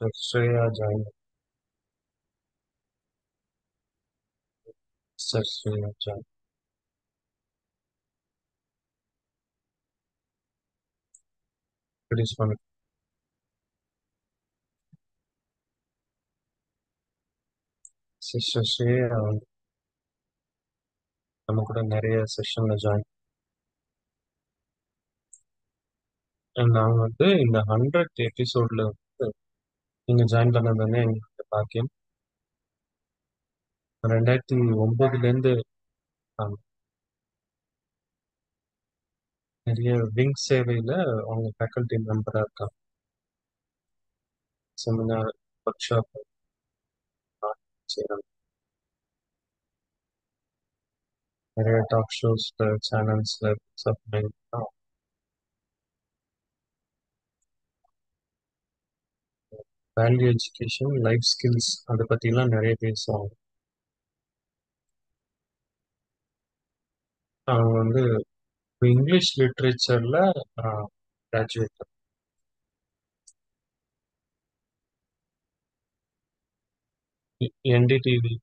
Shreya joined. Sir Shreya joined. It is one. Sister Shreya வந்து நம்ம கூட நிறைய செஷன்ல ஜாயின். நாங்கள் வந்து இந்த 100th எபிசோட்ல வந்து நீங்க ஜாயின் பண்ணதுன்னு எங்களுக்கு பாக்கியம். 2009லேருந்து நிறைய விங் சேவையில அவங்க ஃபேக்கல்டி மெம்பரா இருக்காங்க. செமினார், ஒர்க் ஷாப் செய்கிறாங்க. நிறைய டாக் ஷோஸ்ல, சேனல்ஸ்ல சப்ளைன் வேல்யூ எஜுகேஷன், லைஃப் ஸ்கில்ஸ் அதை பற்றிலாம் நிறைய பேசுவாங்க. அவங்க வந்து இங்கிலீஷ் லிட்ரேச்சர்ல கிராஜுவேட். என்டிடிவி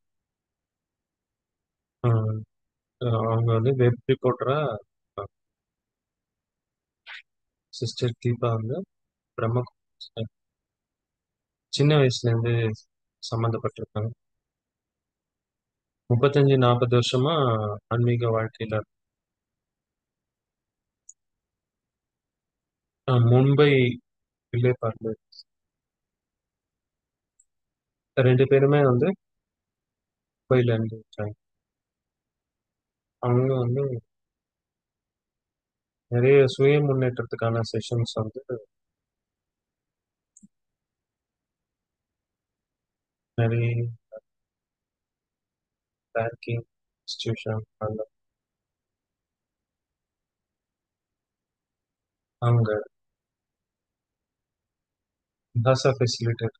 அவங்க வந்து வெப் ரிப்போர்ட்டரா. சிஸ்டர் தீபா வந்து பிரம்ம சின்ன வயசுல இருந்து சம்மந்தப்பட்டிருக்காங்க. 35-40 வருஷமா ஆன்மீக வாழ்க்கையில. மும்பை வில்லே பார்ல ரெண்டு பேருமே வந்து மும்பைல இருந்து இருக்காங்க. அவங்க வந்து நிறைய சுய முன்னேற்றத்துக்கான செஷன்ஸ் வந்து நிறைய பேங்கிங் இன்ஸ்டிடியூஷன் அவங்க பாஷா ஃபெசிலிட்டேட்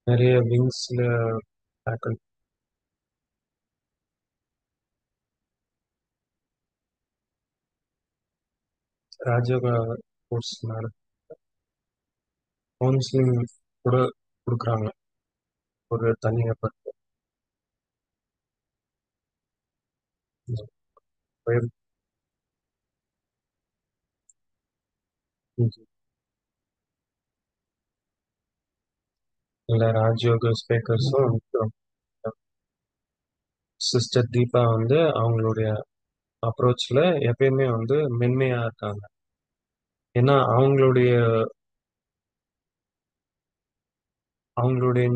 நிறைய விங்ஸ்ல ஃபேக்கல்டி. ராஜயோகா கோர்ஸ் கவுன்சிலிங் கூட கொடுக்குறாங்க ஒரு தனியாப்பட்ட பயிர். இல்லை ராஜயோக ஸ்பீக்கர்ஸும். சிஸ்டர் தீபா வந்து அவங்களுடைய அப்ரோச்ல எப்பயுமே வந்து மென்மையா இருக்காங்க. ஏன்னா அவங்களுடைய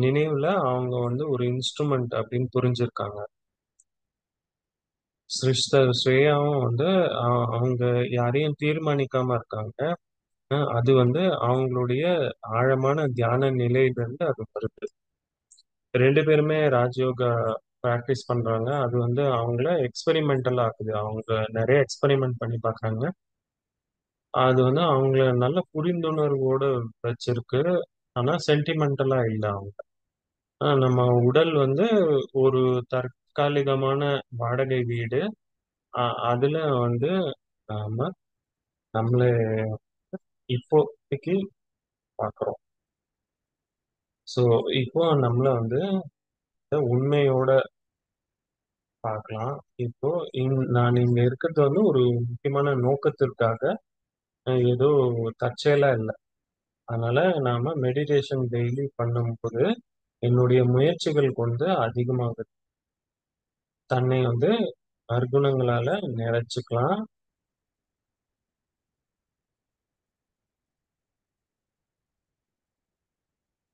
நினைவுல அவங்க வந்து ஒரு இன்ஸ்ட்ருமெண்ட் அப்படின்னு புரிஞ்சிருக்காங்க. சிஸ்டர் ஸ்ரேயாவும் வந்து அவங்க யாரையும் தீர்மானிக்காம இருக்காங்க. அது வந்து அவங்களுடைய ஆழமான தியான நிலையிலிருந்து அது வருது. ரெண்டு பேருமே ராஜயோகா ப்ராக்டிஸ் பண்றாங்க. அது வந்து அவங்கள எக்ஸ்பெரிமெண்டல் ஆக்குது. அவங்க நிறைய எக்ஸ்பெரிமெண்ட் பண்ணி பார்க்கறாங்க. அது வந்து அவங்கள நல்ல புரிந்துணர்வோட வச்சிருக்கு. ஆனா சென்டிமெண்டலா இல்ல அவங்க. நம்ம உடல் வந்து ஒரு தற்காலிகமான வாடகை வீடு. அதுல வந்து நாம நம்மள இப்போதைக்கு பார்க்குறோம். ஸோ இப்போ நம்மள வந்து உண்மையோட பார்க்கலாம். இப்போ நான் இங்க இருக்கிறது வந்து ஒரு முக்கியமான நோக்கத்திற்காக. ஏதோ தற்செயலா இல்லை. அதனால நாம மெடிடேஷன் டெய்லி பண்ணும்போது என்னுடைய முயற்சிகள் கொண்டு அதிகமாக தன்னை வந்து நற்குணங்களால நிறைச்சுக்கலாம்.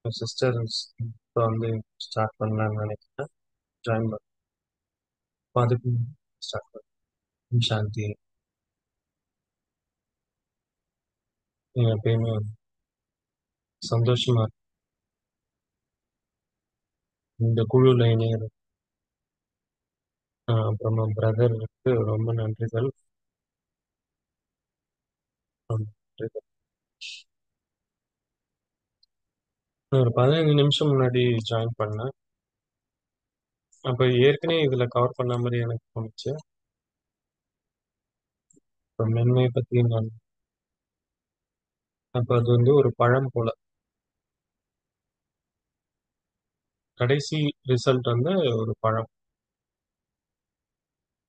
சிஸ்டர்ஸ் இப்போ வந்து ஸ்டார்ட் பண்ணலாம்னு நினைக்கிறேன். ஜாயின் பண்ண அதுக்கு ஸ்டார்ட் பண்ண சாந்தி. நீங்க எப்பயுமே சந்தோஷமா இருக்கு. இந்த குழுல இணையது. அப்புறமா பிரதருக்கு ரொம்ப நன்றிகள். ரொம்ப நன்றிகள். நான் ஒரு 15 நிமிஷம் முன்னாடி ஜாயின் பண்ணேன். அப்ப ஏற்கனவே இதுல கவர் பண்ண மாதிரி எனக்கு தோணுச்சு. இப்போ மென்மை பத்தி நான் அப்ப அது வந்து ஒரு பழம் போல. கடைசி ரிசல்ட் வந்து ஒரு பழம்.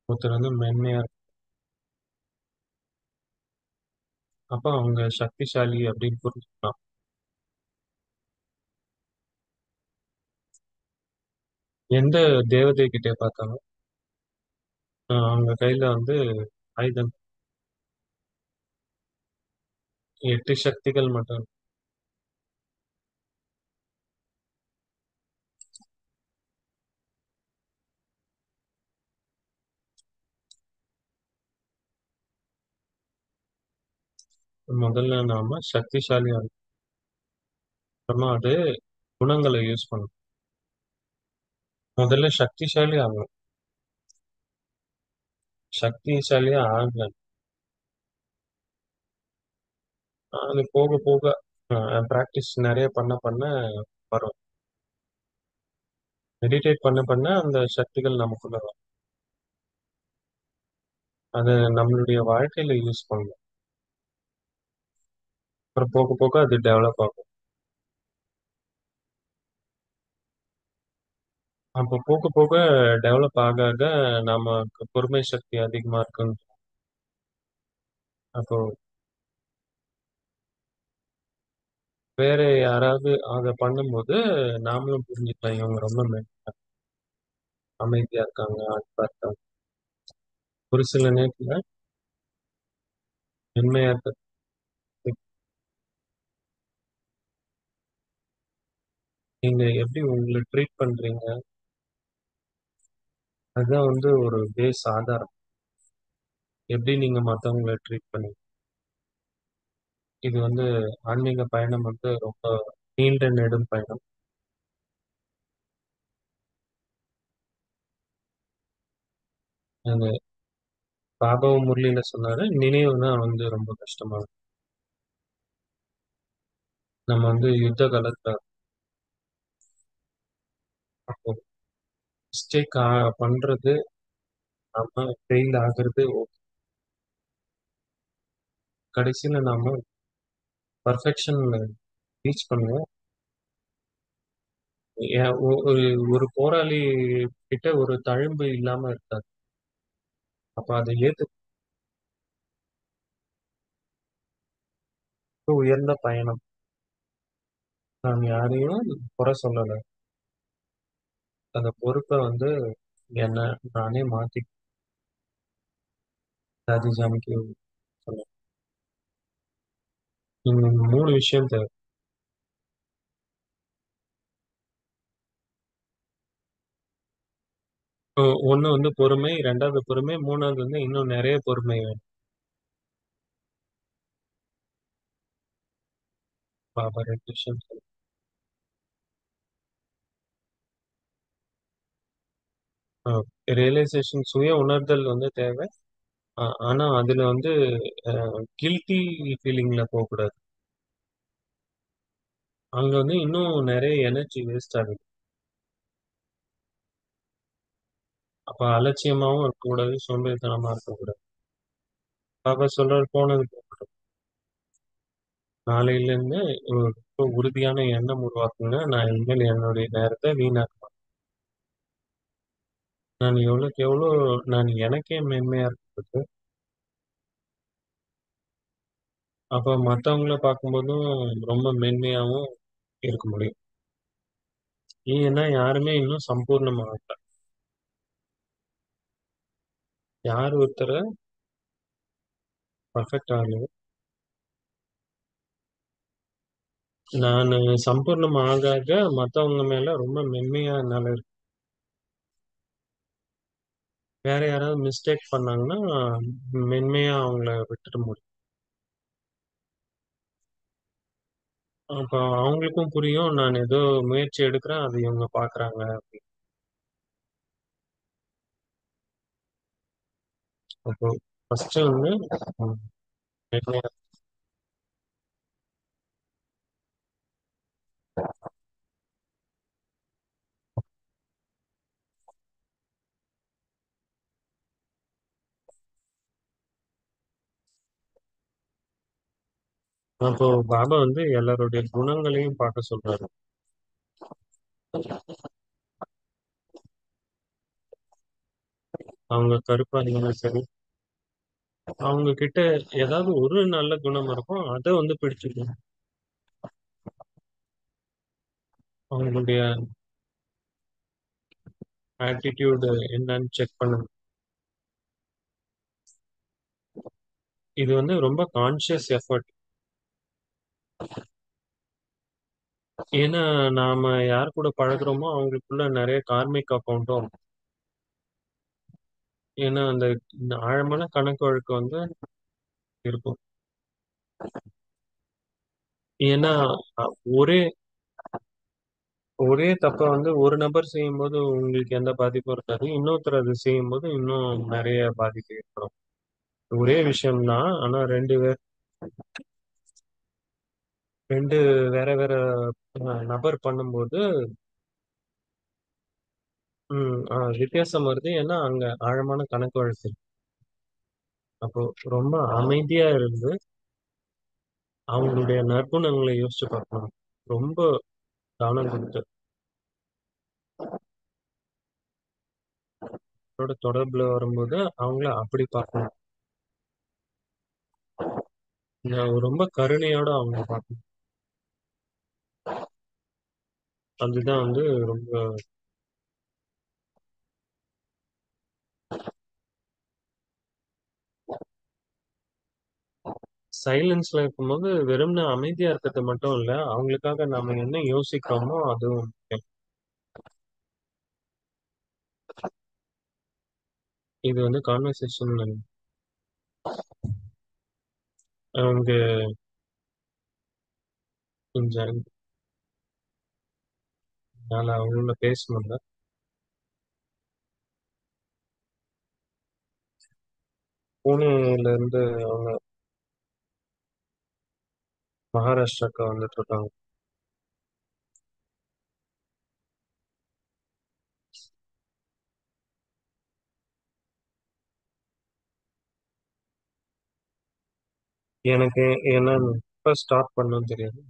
ஒருத்தர் வந்து மென்மையா அப்ப அவங்க சக்திசாலி அப்படின்னு புரிஞ்சுக்கலாம். எந்த தேவதை கிட்ட பார்த்தாங்க? அவங்க கையில வந்து ஆயுதம். 8 சக்திகள் மட்டும். முதல்ல நாம சக்திசாலியா இருக்கணும். அப்புறமா அது குணங்களை யூஸ் பண்ணணும். முதல்ல சக்திசாலி ஆகணும். சக்திசாலியா ஆகல. அது போக போக பிராக்டிஸ் நிறைய பண்ண பண்ண வரும். மெடிடேட் பண்ண பண்ண அந்த சக்திகள் நமக்குள்ள வரும். அதை நம்மளுடைய வாழ்க்கையில யூஸ் பண்ணணும். அப்புறம் போக போக அது டெவலப் ஆகும். அப்போ போக போக டெவலப் ஆக ஆக நமக்கு பொறுமை சக்தி அதிகமா இருக்குன்னு. அப்போ வேற யாராவது அதை பண்ணும்போது நாமளும் புரிஞ்சுக்கலாம் இவங்க ரொம்ப அமைதியா இருக்காங்க, அன்பா இருக்காங்க. ஒரு சில நேரத்துல மென்மையா இருக்க. நீங்க எப்படி உங்களை ட்ரீட் பண்றீங்க, அதுதான் வந்து ஒரு பேஸ் ஆதாரம். எப்படி நீங்க மத்தவங்களை ட்ரீட் பண்ணி. இது வந்து ஆன்மீக பயணம் வந்து ரொம்ப நீண்ட நெடும் பயணம். அது பாபாவும் முரளியில சொன்னாரு, நினைவு தான் வந்து ரொம்ப கஷ்டமா இருக்கு. நம்ம வந்து யுத்த காலத்துல அப்போ மிஸ்டேக் பண்றது, நாம ஃபெயில் ஆகுறது கடைசியில நாம பர்ஃபெக்ஷன் ரீச் பண்ணுவோம். ஒரு ஒரு போராளி கிட்ட ஒரு தழும்பு இல்லாம இருக்காது. அப்ப அதை உயர்ந்த பயணம். நான் யாரையும் குறை சொல்லல. அந்த பொறுப்பை வந்து என்ன நானே மாத்தி ஜாதிஜாமிக்கு சொன்னேன். நீங்க 3 விஷயம் தேவை. ஒண்ணு வந்து பொறுமை, 2வது பொறுமை, 3வது வந்து இன்னும் நிறைய பொறுமை வேணும். பாபா 2 விஷயம் சொன்னார். ரியலைசேஷன் சுய உணர்தல் வந்து தேவை. ஆனா அதுல வந்து கில்ட்டி ஃபீலிங்ல போகக்கூடாது. அங்க வந்து இன்னும் நிறைய எனர்ஜி வேஸ்ட் ஆகுது. அப்ப அலட்சியமாவும் இருக்கக்கூடாது, சோம்பேறித்தனமா இருக்கக்கூடாது. பாபா சொல்றாரு போனது போகட்டும். நாளையில இருந்து ஒரு ரொம்ப உறுதியான எண்ணம் உருவாக்குங்க. நான் இனிமேல் என்னுடைய நேரத்தை வீணாக்க மாட்டேன். நான் எவ்வளவுக்கு எவ்வளோ நான் எனக்கே மென்மையா இருக்கிறது. அப்ப மத்தவங்கள பார்க்கும்போதும் ரொம்ப மென்மையாவும் இருக்க முடியும். ஏன்னா யாருமே இன்னும் சம்பூர்ணமாகல. யார் ஒருத்தர பர்ஃபெக்ட் ஆகலையோ, நான் சம்பூர்ணம் ஆக ஆக மத்தவங்க மேல ரொம்ப மென்மையா என்னால வேற யாராவது மிஸ்டேக் பண்ணாங்கன்னா மென்மையா அவங்கள விட்டுட முடியும். அப்ப அவங்களுக்கும் புரியும் நான் ஏதோ முயற்சி எடுக்கிறேன் அது இவங்க பாக்குறாங்க அப்படின்னு. அப்போ ஃபர்ஸ்ட் வந்து ம், மென்மையா அப்போ பாபா வந்து எல்லாருடைய குணங்களையும் பார்க்க சொல்றாரு. அவங்க கருப்பா இருந்தாலும் சரி, அவங்க கிட்ட ஏதாவது ஒரு நல்ல குணம் இருக்கும். அத வந்து பிடிச்சுக்கணும். அவங்களுடைய ஆட்டிட்யூட் என்னன்னு செக் பண்ணணும். இது வந்து ரொம்ப கான்ஷியஸ் எஃபர்ட். ஏன்னா நாம யார் கூட பழகுறோமோ அவங்களுக்குள்ள நிறைய கார்மிக் அக்கௌண்ட்டும், ஏன்னா அந்த இந்த ஆழமான கணக்கு வழக்கு வந்து இருக்கும். ஏன்னா ஒரே ஒரே தப்ப வந்து ஒரு நபர் செய்யும்போது உங்களுக்கு எந்த பாதிப்பும் இருக்காது. இன்னொருத்தர் அது செய்யும்போது இன்னும் நிறைய பாதிப்பு ஏற்படும். ஒரே விஷயம் தான். ஆனா 2 வேற வேற நபர் பண்ணும்போது வித்தியாசம் வருது. ஏன்னா அங்க ஆழமான கணக்கு வழக்கு இருக்கு. அப்போ ரொம்ப அமைதியா இருந்து அவங்களுடைய நற்குணங்களை யோசிச்சு பார்க்கணும். ரொம்ப கவனம் கொடுத்து அவரோட தொடர்புல வரும்போது அவங்கள அப்படி பார்க்கணும். ரொம்ப கருணையோட அவங்க பார்க்கணும். அதுதான் வந்து ரொம்ப சைலன்ஸ்ல இருக்கும்போது வெறும்னு அமைதியா இருக்கிறது மட்டும் இல்ல, அவங்களுக்காக நாம என்ன யோசிக்கிறோமோ அதுவும் முக்கியம். இது வந்து கான்வர்சேஷன் அவங்க கொஞ்சம் என்னால அவங்கள பேச முடியல. புனேல இருந்து அவங்க மகாராஷ்டிராக்கு வந்துட்டு இருக்காங்க. எனக்கு என்ன எப்ப ஸ்டார்ட் பண்ணணும்னு தெரியாது.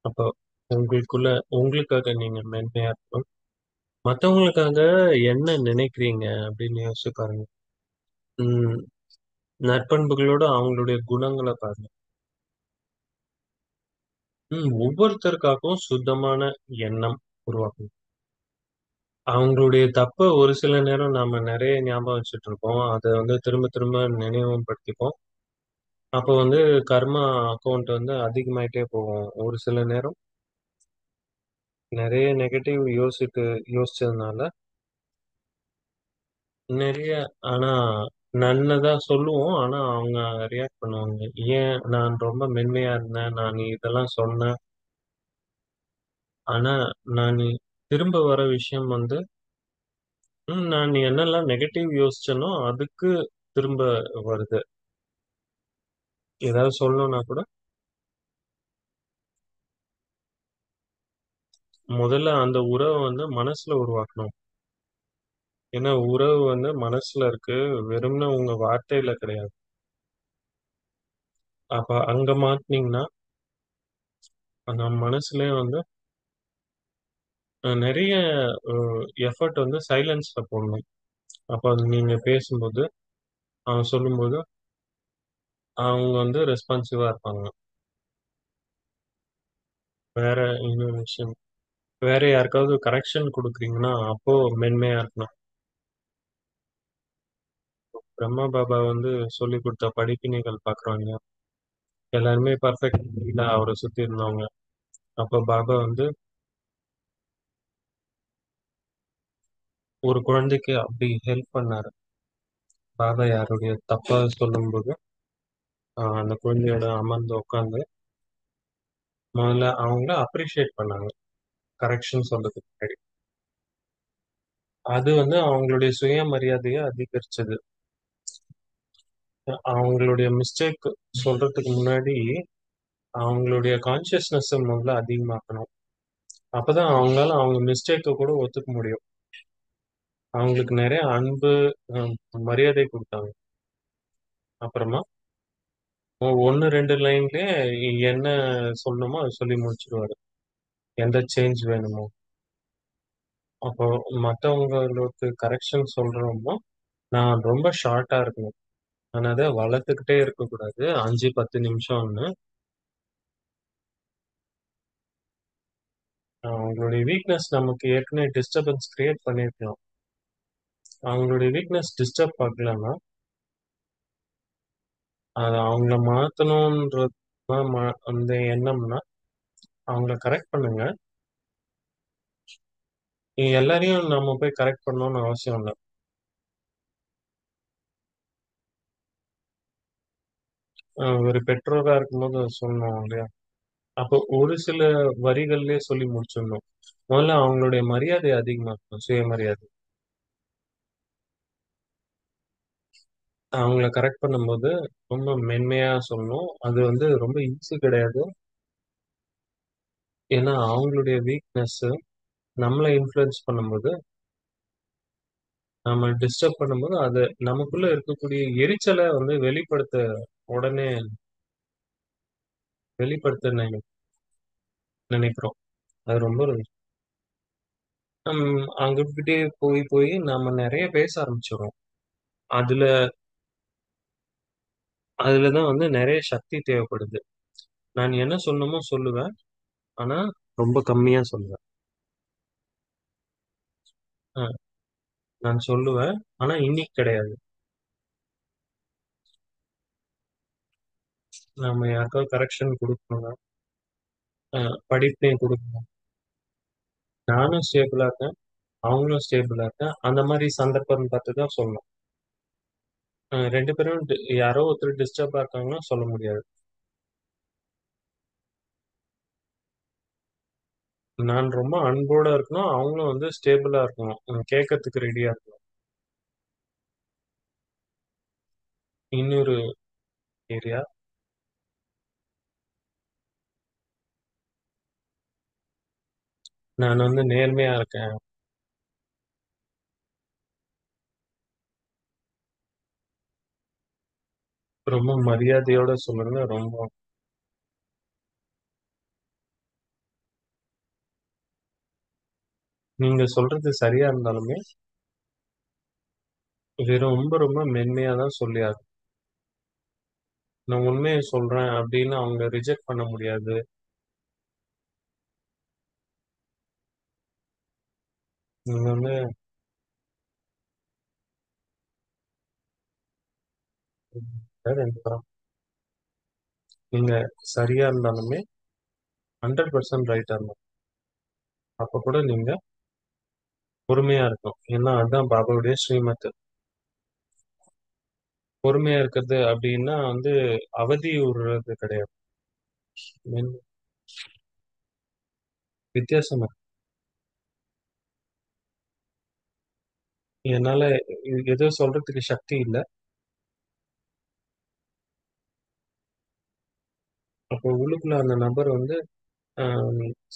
அப்போ உங்களுக்குள்ள உங்களுக்காக நீங்க மென்மையா இருக்கணும். மத்தவங்களுக்காக என்ன நினைக்கிறீங்க அப்படின்னு யோசிச்சு பாருங்க. உம் நற்பண்புகளோட அவங்களுடைய குணங்களை பாருங்க. ஒவ்வொருத்தருக்காகவும் சுத்தமான எண்ணம் உருவாக்கணும். அவங்களுடைய தப்ப ஒரு சில நேரம் நாம நிறைய ஞாபகம் வச்சுட்டு இருப்போம். அதை வந்து திரும்ப திரும்ப நினைவும் படுத்திப்போம். அப்போ வந்து கர்மா அக்கவுண்ட் வந்து அதிகமாயிட்டே போகும். ஒரு சில நேரம் நிறைய நெகட்டிவ் யோசிச்சதுனால நிறைய, ஆனா நல்லதா சொல்லுவோம். ஆனா அவங்க ரியாக்ட் பண்ணுவாங்க. ஏன் நான் ரொம்ப மென்மையா இருந்தேன், நான் இதெல்லாம் சொன்னேன். ஆனா நான் திரும்ப வர விஷயம் வந்து நான் என்னெல்லாம் நெகட்டிவ் யோசிச்சேனோ அதுக்கு திரும்ப வருது. ஏதாவது சொல்லணும்னா கூட முதல்ல அந்த உறவை வந்து மனசுல உருவாக்கணும். ஏன்னா உறவு வந்து மனசுல இருக்கு, வெறும்னு உங்க வார்த்தையில கிடையாது. அப்ப அங்க மாட்டினீங்கன்னா நம்ம மனசுலயே வந்து நிறைய எஃபர்ட் வந்து சைலன்ஸ்ல போடணும். அப்ப அது நீங்க பேசும்போது அவங்க சொல்லும்போது அவங்க வந்து ரெஸ்பான்சிவா இருப்பாங்க. வேற இன்னொரு விஷயம், வேற யாருக்காவது கரெக்ஷன் கொடுக்குறீங்கன்னா அப்போ மென்மையா இருக்கணும். பிரம்மா பாபா வந்து சொல்லி கொடுத்த படிப்பினைகள் பாக்குறாங்க. எல்லாருமே பர்ஃபெக்ட் அவரை சுத்தி இருந்தவங்க. அப்ப பாபா வந்து ஒரு குழந்தைக்கு அப்படி ஹெல்ப் பண்ணாரு. பாபா யாருடைய தப்பா சொல்லும்போது அந்த குழந்தையோட அமர்ந்து உட்காந்து முதல்ல அவங்கள அப்ரிஷியேட் பண்ணாங்க, கரெக்ஷன் சொல்றதுக்கு முன்னாடி. அது வந்து அவங்களுடைய சுயமரியாதையை அதிகரிச்சது. அவங்களுடைய மிஸ்டேக் சொல்றதுக்கு முன்னாடி அவங்களுடைய கான்சியஸ்னஸ் முதல்ல அதிகமாக்கணும். அப்பதான் அவங்களால அவங்க மிஸ்டேக்க கூட ஒத்துக்க முடியும். அவங்களுக்கு நிறைய அன்பு, அ மரியாதை குடுத்தாங்க. அப்புறமா 1, 2 லைன்லயே என்ன சொல்லணுமோ அத சொல்லி முடிச்சுருவாரு. எந்த சேஞ்ச் வேணுமோ. அப்போ மத்தவங்களுக்கு கரெக்ஷன் சொல்றோமோ, நான் ரொம்ப ஷார்ட்டா இருக்கணும். நான் அத வளர்த்துக்கிட்டே இருக்கக்கூடாது. 5, 10 நிமிஷம்னு. அவங்களுடைய வீக்னஸ் நமக்கு ஏற்கனவே டிஸ்டர்பன்ஸ் கிரியேட் பண்ணியிருக்கலாம். அவங்களுடைய வீக்னஸ் டிஸ்டர்ப் ஆகலன்னா, அது அவங்கள மாத்தணும்ன்றது தான் அந்த எண்ணம்னா, அவங்கள கரெக்ட் பண்ணுங்க. எல்லாரையும் நம்ம போய் கரெக்ட் பண்ணணும்னு அவசியம் இல்ல. ஒரு பெற்றோரா இருக்கும்போது சொன்னோம் இல்லையா? அப்போ ஒரு சில வரிகள்லயே சொல்லி முடிச்சிடணும். முதல்ல அவங்களுடைய மரியாதைய அதிகமாக்கணும். சுயமரியாதை. அவங்கள கரெக்ட் பண்ணும்போது ரொம்ப மென்மையா சொல்லணும். அது வந்து ரொம்ப ஈஸி கிடையாது. ஏன்னா அவங்களுடைய வீக்னஸ் நம்மள இன்ஃப்ளூயன்ஸ் பண்ணும்போது, நம்ம டிஸ்டர்ப் பண்ணும்போது, அது நமக்குள்ள இருக்கக்கூடிய எரிச்சல வந்து உடனே வெளிப்படுத்த நினைக்கிறோம். அது ரொம்ப அங்ககிட்டயே போய் போய் நம்ம நெறைய பேச ஆரம்பிச்சுர்றோம். அதுல அதுல தான் வந்து நெறைய சக்தி தேவைப்படுது. நான் என்ன சொல்லணுமோ சொல்லுவேன். ஆனா, ரொம்ப கம்மியா சொல்லுவேன். அ நான் சொல்லுவேன். ஆனா, இன்னைக்கு கிடையாது. நம்ம யாருக்காவது கரெக்ஷன் குடுக்கணும்னா, அ படிப்பையும் குடுக்கணும். நானும் ஸ்டேபிளா இருக்கேன். அவங்களும் ஸ்டேபிளா இருக்கேன். அந்த மாரி சந்தர்ப்பம் பார்த்து தான் சொல்லணும். 2 பேரும் யாரோ ஒருத்தர் டிஸ்டர்பா இருக்காங்கன்னா சொல்ல முடியாது. நான் ரொம்ப அன்போட இருக்கணும். அவங்களும் வந்து ஸ்டேபிளா இருக்கணும். கேட்கறதுக்கு ரெடியா இருக்கணும். இன்னொரு ஏரியா, நான் வந்து நேர்மையா இருக்கேன். ரொம்ப மரியாதையோட சொல்லுங்க. நீங்க சொல்றது சரியா இருந்தாலுமே, இது ரொம்ப ரொம்ப மென்மையா தான் சொல்லி ஆகணும். நான் உண்மைய சொல்றேன் அப்படின்னு அவங்க ரிஜெக்ட் பண்ண முடியாது. நீங்க வந்து 2 தரம். நீங்க சரியா இருந்தாலுமே 100% ரைட்டா இருந்தாலும், அப்ப கூட நீங்க பொறுமையா இருக்கணும். ஏன்னா அதுதான் பாபாவுடைய ஸ்ரீமத். பொறுமையா இருக்கிறது அப்படின்னா வந்து அவதி உறுறது கிடையாது. மென் வித்தியாசம் இருக்கு. என்னால எதுவும் சொல்றதுக்கு சக்தி இல்ல. அப்போ உள்ளுக்குள்ள அந்த நபர் வந்து அ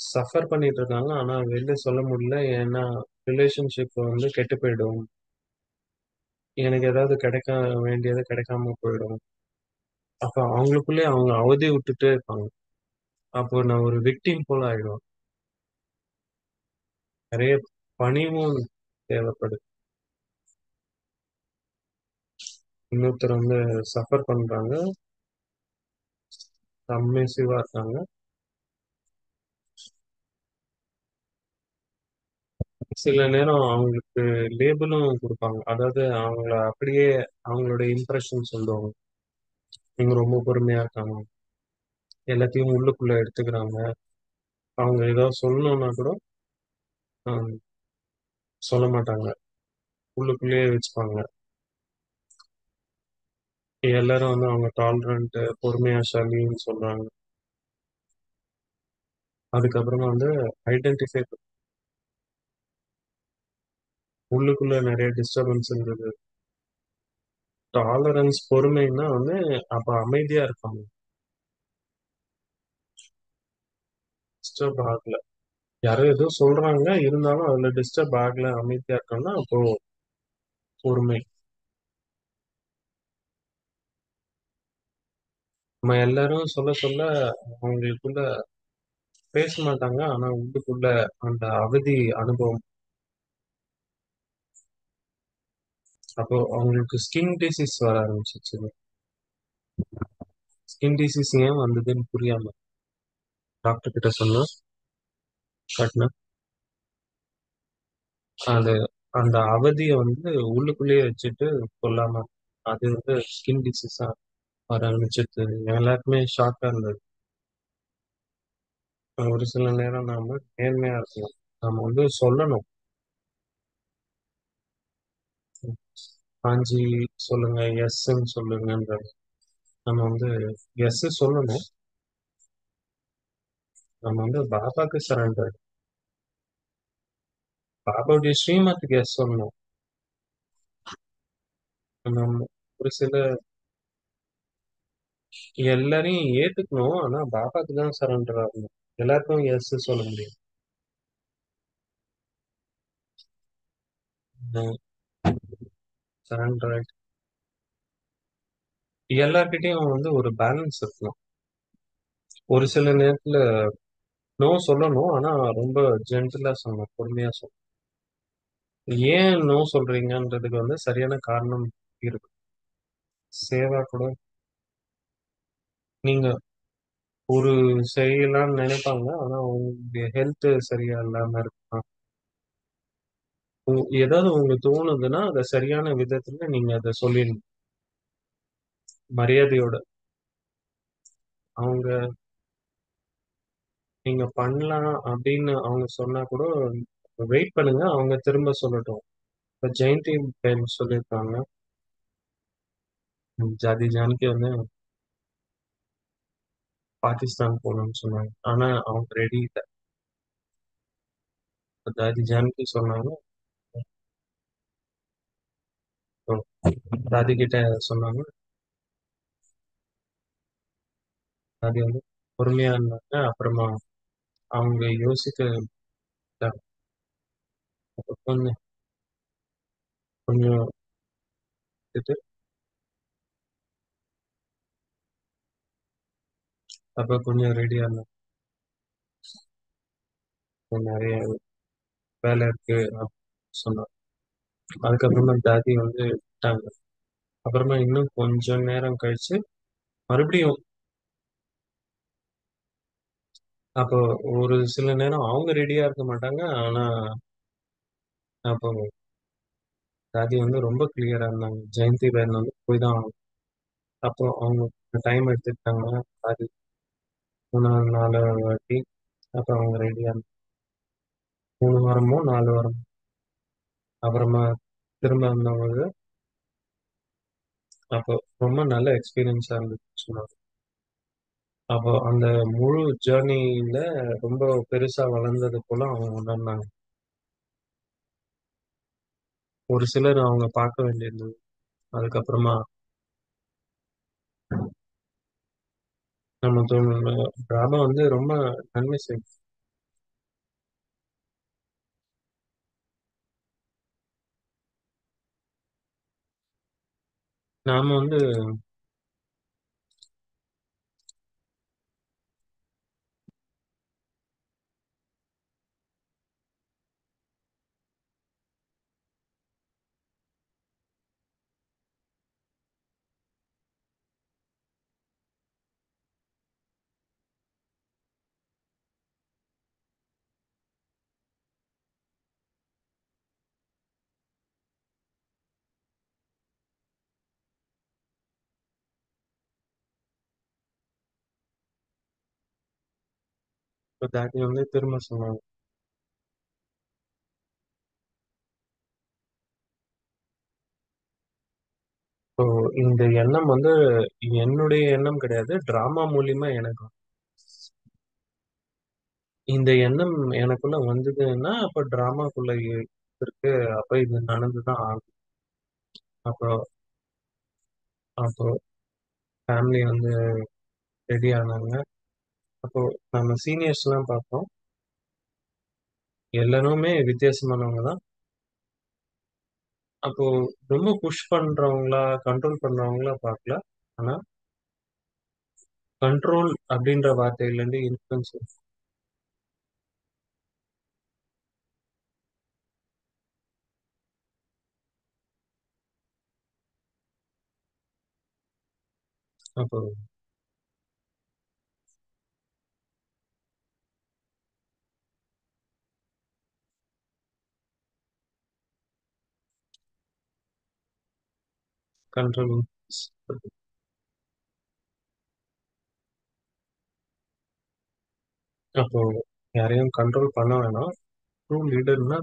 சஃபர் பண்ணிட்டு இருக்காங்க. ஆனா வெளில சொல்ல முடியல. ஏன்னா ரிலேஷன்ஷிப் வந்து கெட்டு போயிடும். எனக்கு ஏதாவது கிடைக்க வேண்டியது கிடைக்காம போயிடும். அப்ப அவங்களுக்குள்ளயே அவங்க அவதி விட்டுட்டே இருப்பாங்க. அப்போ நான் ஒரு விக்டிம் போல ஆயிடுவேன். நெறைய பணிவும் தேவைப்படுது. இன்னொருத்தர் வந்து சஃபர் பண்றாங்க. சப்மிசிவா இருக்காங்க. சில நேரம் அவங்களுக்கு லேபிளும் குடுப்பாங்க. அதாவது அவங்கள அப்படியே அவங்களோட இம்ப்ரஷன் சொல்லுவாங்க. இவங்க ரொம்ப பொறுமையா இருக்காங்க. எல்லாத்தையும் உள்ளுக்குள்ள எடுத்துக்கிறாங்க. அவங்க ஏதாவது சொல்லணும்னா கூட அ சொல்ல மாட்டாங்க. உள்ளுக்குள்ளேயே வச்சுப்பாங்க. எல்லாரும் வந்து அவங்க டாலரண்ட், பொறுமையாசாலின்னு சொல்றாங்க. அதுக்கப்புறமா வந்து ஐடென்டிஃபை உள்ளுக்குள்ள நெறைய டிஸ்டர்பன்ஸ் இருந்தது. டாலரன்ஸ் பொறுமைன்னா வந்து அப்ப அமைதியா இருக்காங்க. டிஸ்டர்ப் ஆகல. யாரோ ஏதோ சொல்றாங்க, இருந்தாலும் அதுல டிஸ்டர்ப் ஆகல, அமைதியா இருக்கோம்னா அப்போ பொறுமை. நம்ம எல்லாரும் சொல்ல சொல்ல அவங்களுக்குள்ள பேச மாட்டாங்க. ஆனா உள்ளுக்குள்ள அந்த அவதி அனுபவம். அப்போ அவங்களுக்கு ஸ்கின் டிசீஸ் வர ஆரம்பிச்சிச்சு. ஸ்கின் டிசீஸ் ஏன் வந்ததுன்னு புரியாம டாக்டர் கிட்ட சொன்னா காட்டினா அது அந்த அவதியை வந்து உள்ளுக்குள்ளேயே வச்சுட்டு கொல்லாம அது வந்து ஸ்கின் டிசீஸா வர ஆரம்பிச்சிட்டு எல்லாருக்குமே ஷாக்கா இருந்தது. ஒரு சில நேரம் நாம நேர்மையா இருக்கலாம். நாம வந்து சொல்லணும். காஞ்சி சொல்லுங்க, எஸ்ன்னு சொல்லுங்கன்றது. நம்ம வந்து எஸ் சொல்லணும். நம்ம வந்து பாபாக்கு சரண்டர். பாபாவுடைய ஸ்ரீமத்துக்கு எஸ் சொல்லணும். நம்ம ஒரு சில எல்லாரையும் ஏத்துக்கணும். ஆனா பாபாக்கு தான் சரண்டர் ஆகணும். எல்லாருக்கும் எஸ் சொல்ல முடியும். சரண்டர் ஆயிட்டு எல்லார்கிட்டயும் வந்து ஒரு பேலன்ஸ் இருக்கணும். ஒரு சில நேரத்துல நோ சொல்லணும். ஆனா ரொம்ப ஜென்டிலா சொல்லணும், பொறுமையா சொல்லணும். ஏன் நோ சொல்றீங்கன்றதுக்கு வந்து சரியான காரணம் இருக்கு. சேவா கூட நீங்க ஒரு செய்யலாம்னு நினைப்பாங்க. ஆனா உங்களுடைய ஹெல்த் சரியா இல்லாம இருக்கலாம். ஏதாவது உங்களுக்கு தோணுதுன்னா அதை சரியான விதத்துல நீங்க அதை சொல்லிடணும். மரியாதையோட அவங்க நீங்க பண்ணலாம் அப்படின்னு அவங்க சொன்னா கூட வெயிட் பண்ணுங்க. அவங்க திரும்ப சொல்லட்டும். இப்ப ஜெயந்தி பேன் சொல்லியிருக்காங்க. ஜாதி ஜானகி வந்து பாகிஸ்தான் போகணும்னு சொன்னாங்க. ஆனா அவங்க ரெடி இல்லை. இப்ப ஜாதி ஜானகி சொன்னாங்க. இப்போ ராதி கிட்ட சொன்னாங்க. ராதி வந்து பொறுமையா இருந்தாங்க. அப்புறமா அவங்க யோசிக்க அப்ப கொஞ்சம் கொஞ்சம் இது அப்ப கொஞ்சம் ரெடியா இருந்தாங்க. நிறைய வேலை இருக்கு அப்படின்னு சொன்னாங்க. அதுக்கப்புறமா தாதி வந்து விட்டாங்க. அப்புறமா இன்னும் கொஞ்சம் நேரம் கழிச்சு மறுபடியும் அப்போ ஒரு சில நேரம் அவங்க ரெடியா இருக்க மாட்டாங்க. ஆனா அப்போ தாதி வந்து ரொம்ப கிளியரா இருந்தாங்க. ஜெயந்தி பேன் வந்து போய் தான் ஆகணும். அப்போ அவங்க டைம் எடுத்துக்கிட்டாங்க. அது 3 நாலு வாட்டி அப்போ அவங்க ரெடியா 3 வாரமோ 4 வாரம் அப்புறமா திரும்ப வந்தவங்க அப்போ ரொம்ப நல்ல எக்ஸ்பீரியன்ஸா இருந்துச்சு சொன்னாங்க. அப்போ அந்த முழு ஜேர்னியில ரொம்ப பெருசா வளர்ந்தது போல அவங்க உணர்ந்தாங்க. ஒரு சிலர் அவங்க பார்க்க வேண்டியிருந்தது. அதுக்கப்புறமா நம்ம டிராமா வந்து ரொம்ப நன்மை செய்யும். நாம வந்து இப்போ தாட்டி வந்து திரும்ப சொன்னாங்க. இப்போ இந்த எண்ணம் வந்து என்னுடைய எண்ணம் கிடையாது. டிராமா மூலியமா எனக்கு இந்த எண்ணம் எனக்குள்ள வந்ததுன்னா அப்ப டிராமாக்குள்ள இருக்கு. அப்ப இது நடந்துதான் ஆகும். அப்போ அப்போ ஃபேமிலி வந்து ரெடி ஆனாங்க. அப்போ நம்ம சீனியர்ஸ்லாம் பார்த்தோம். எல்லாருமே வித்தியாசமானவங்க தான். அப்போ ரொம்ப புஷ் பண்றவங்களா, கண்ட்ரோல் பண்றவங்களா பார்க்கல. ஆனா, கண்ட்ரோல் அப்படின்ற வார்த்தையிலேருந்து இன்ஃப்ளூயன்ஸ். அப்போ கண்ட்ரோல். அப்போ யாரையும் கண்ட்ரோல் பண்ண வேணாம். ட்ரூ லீடர்னா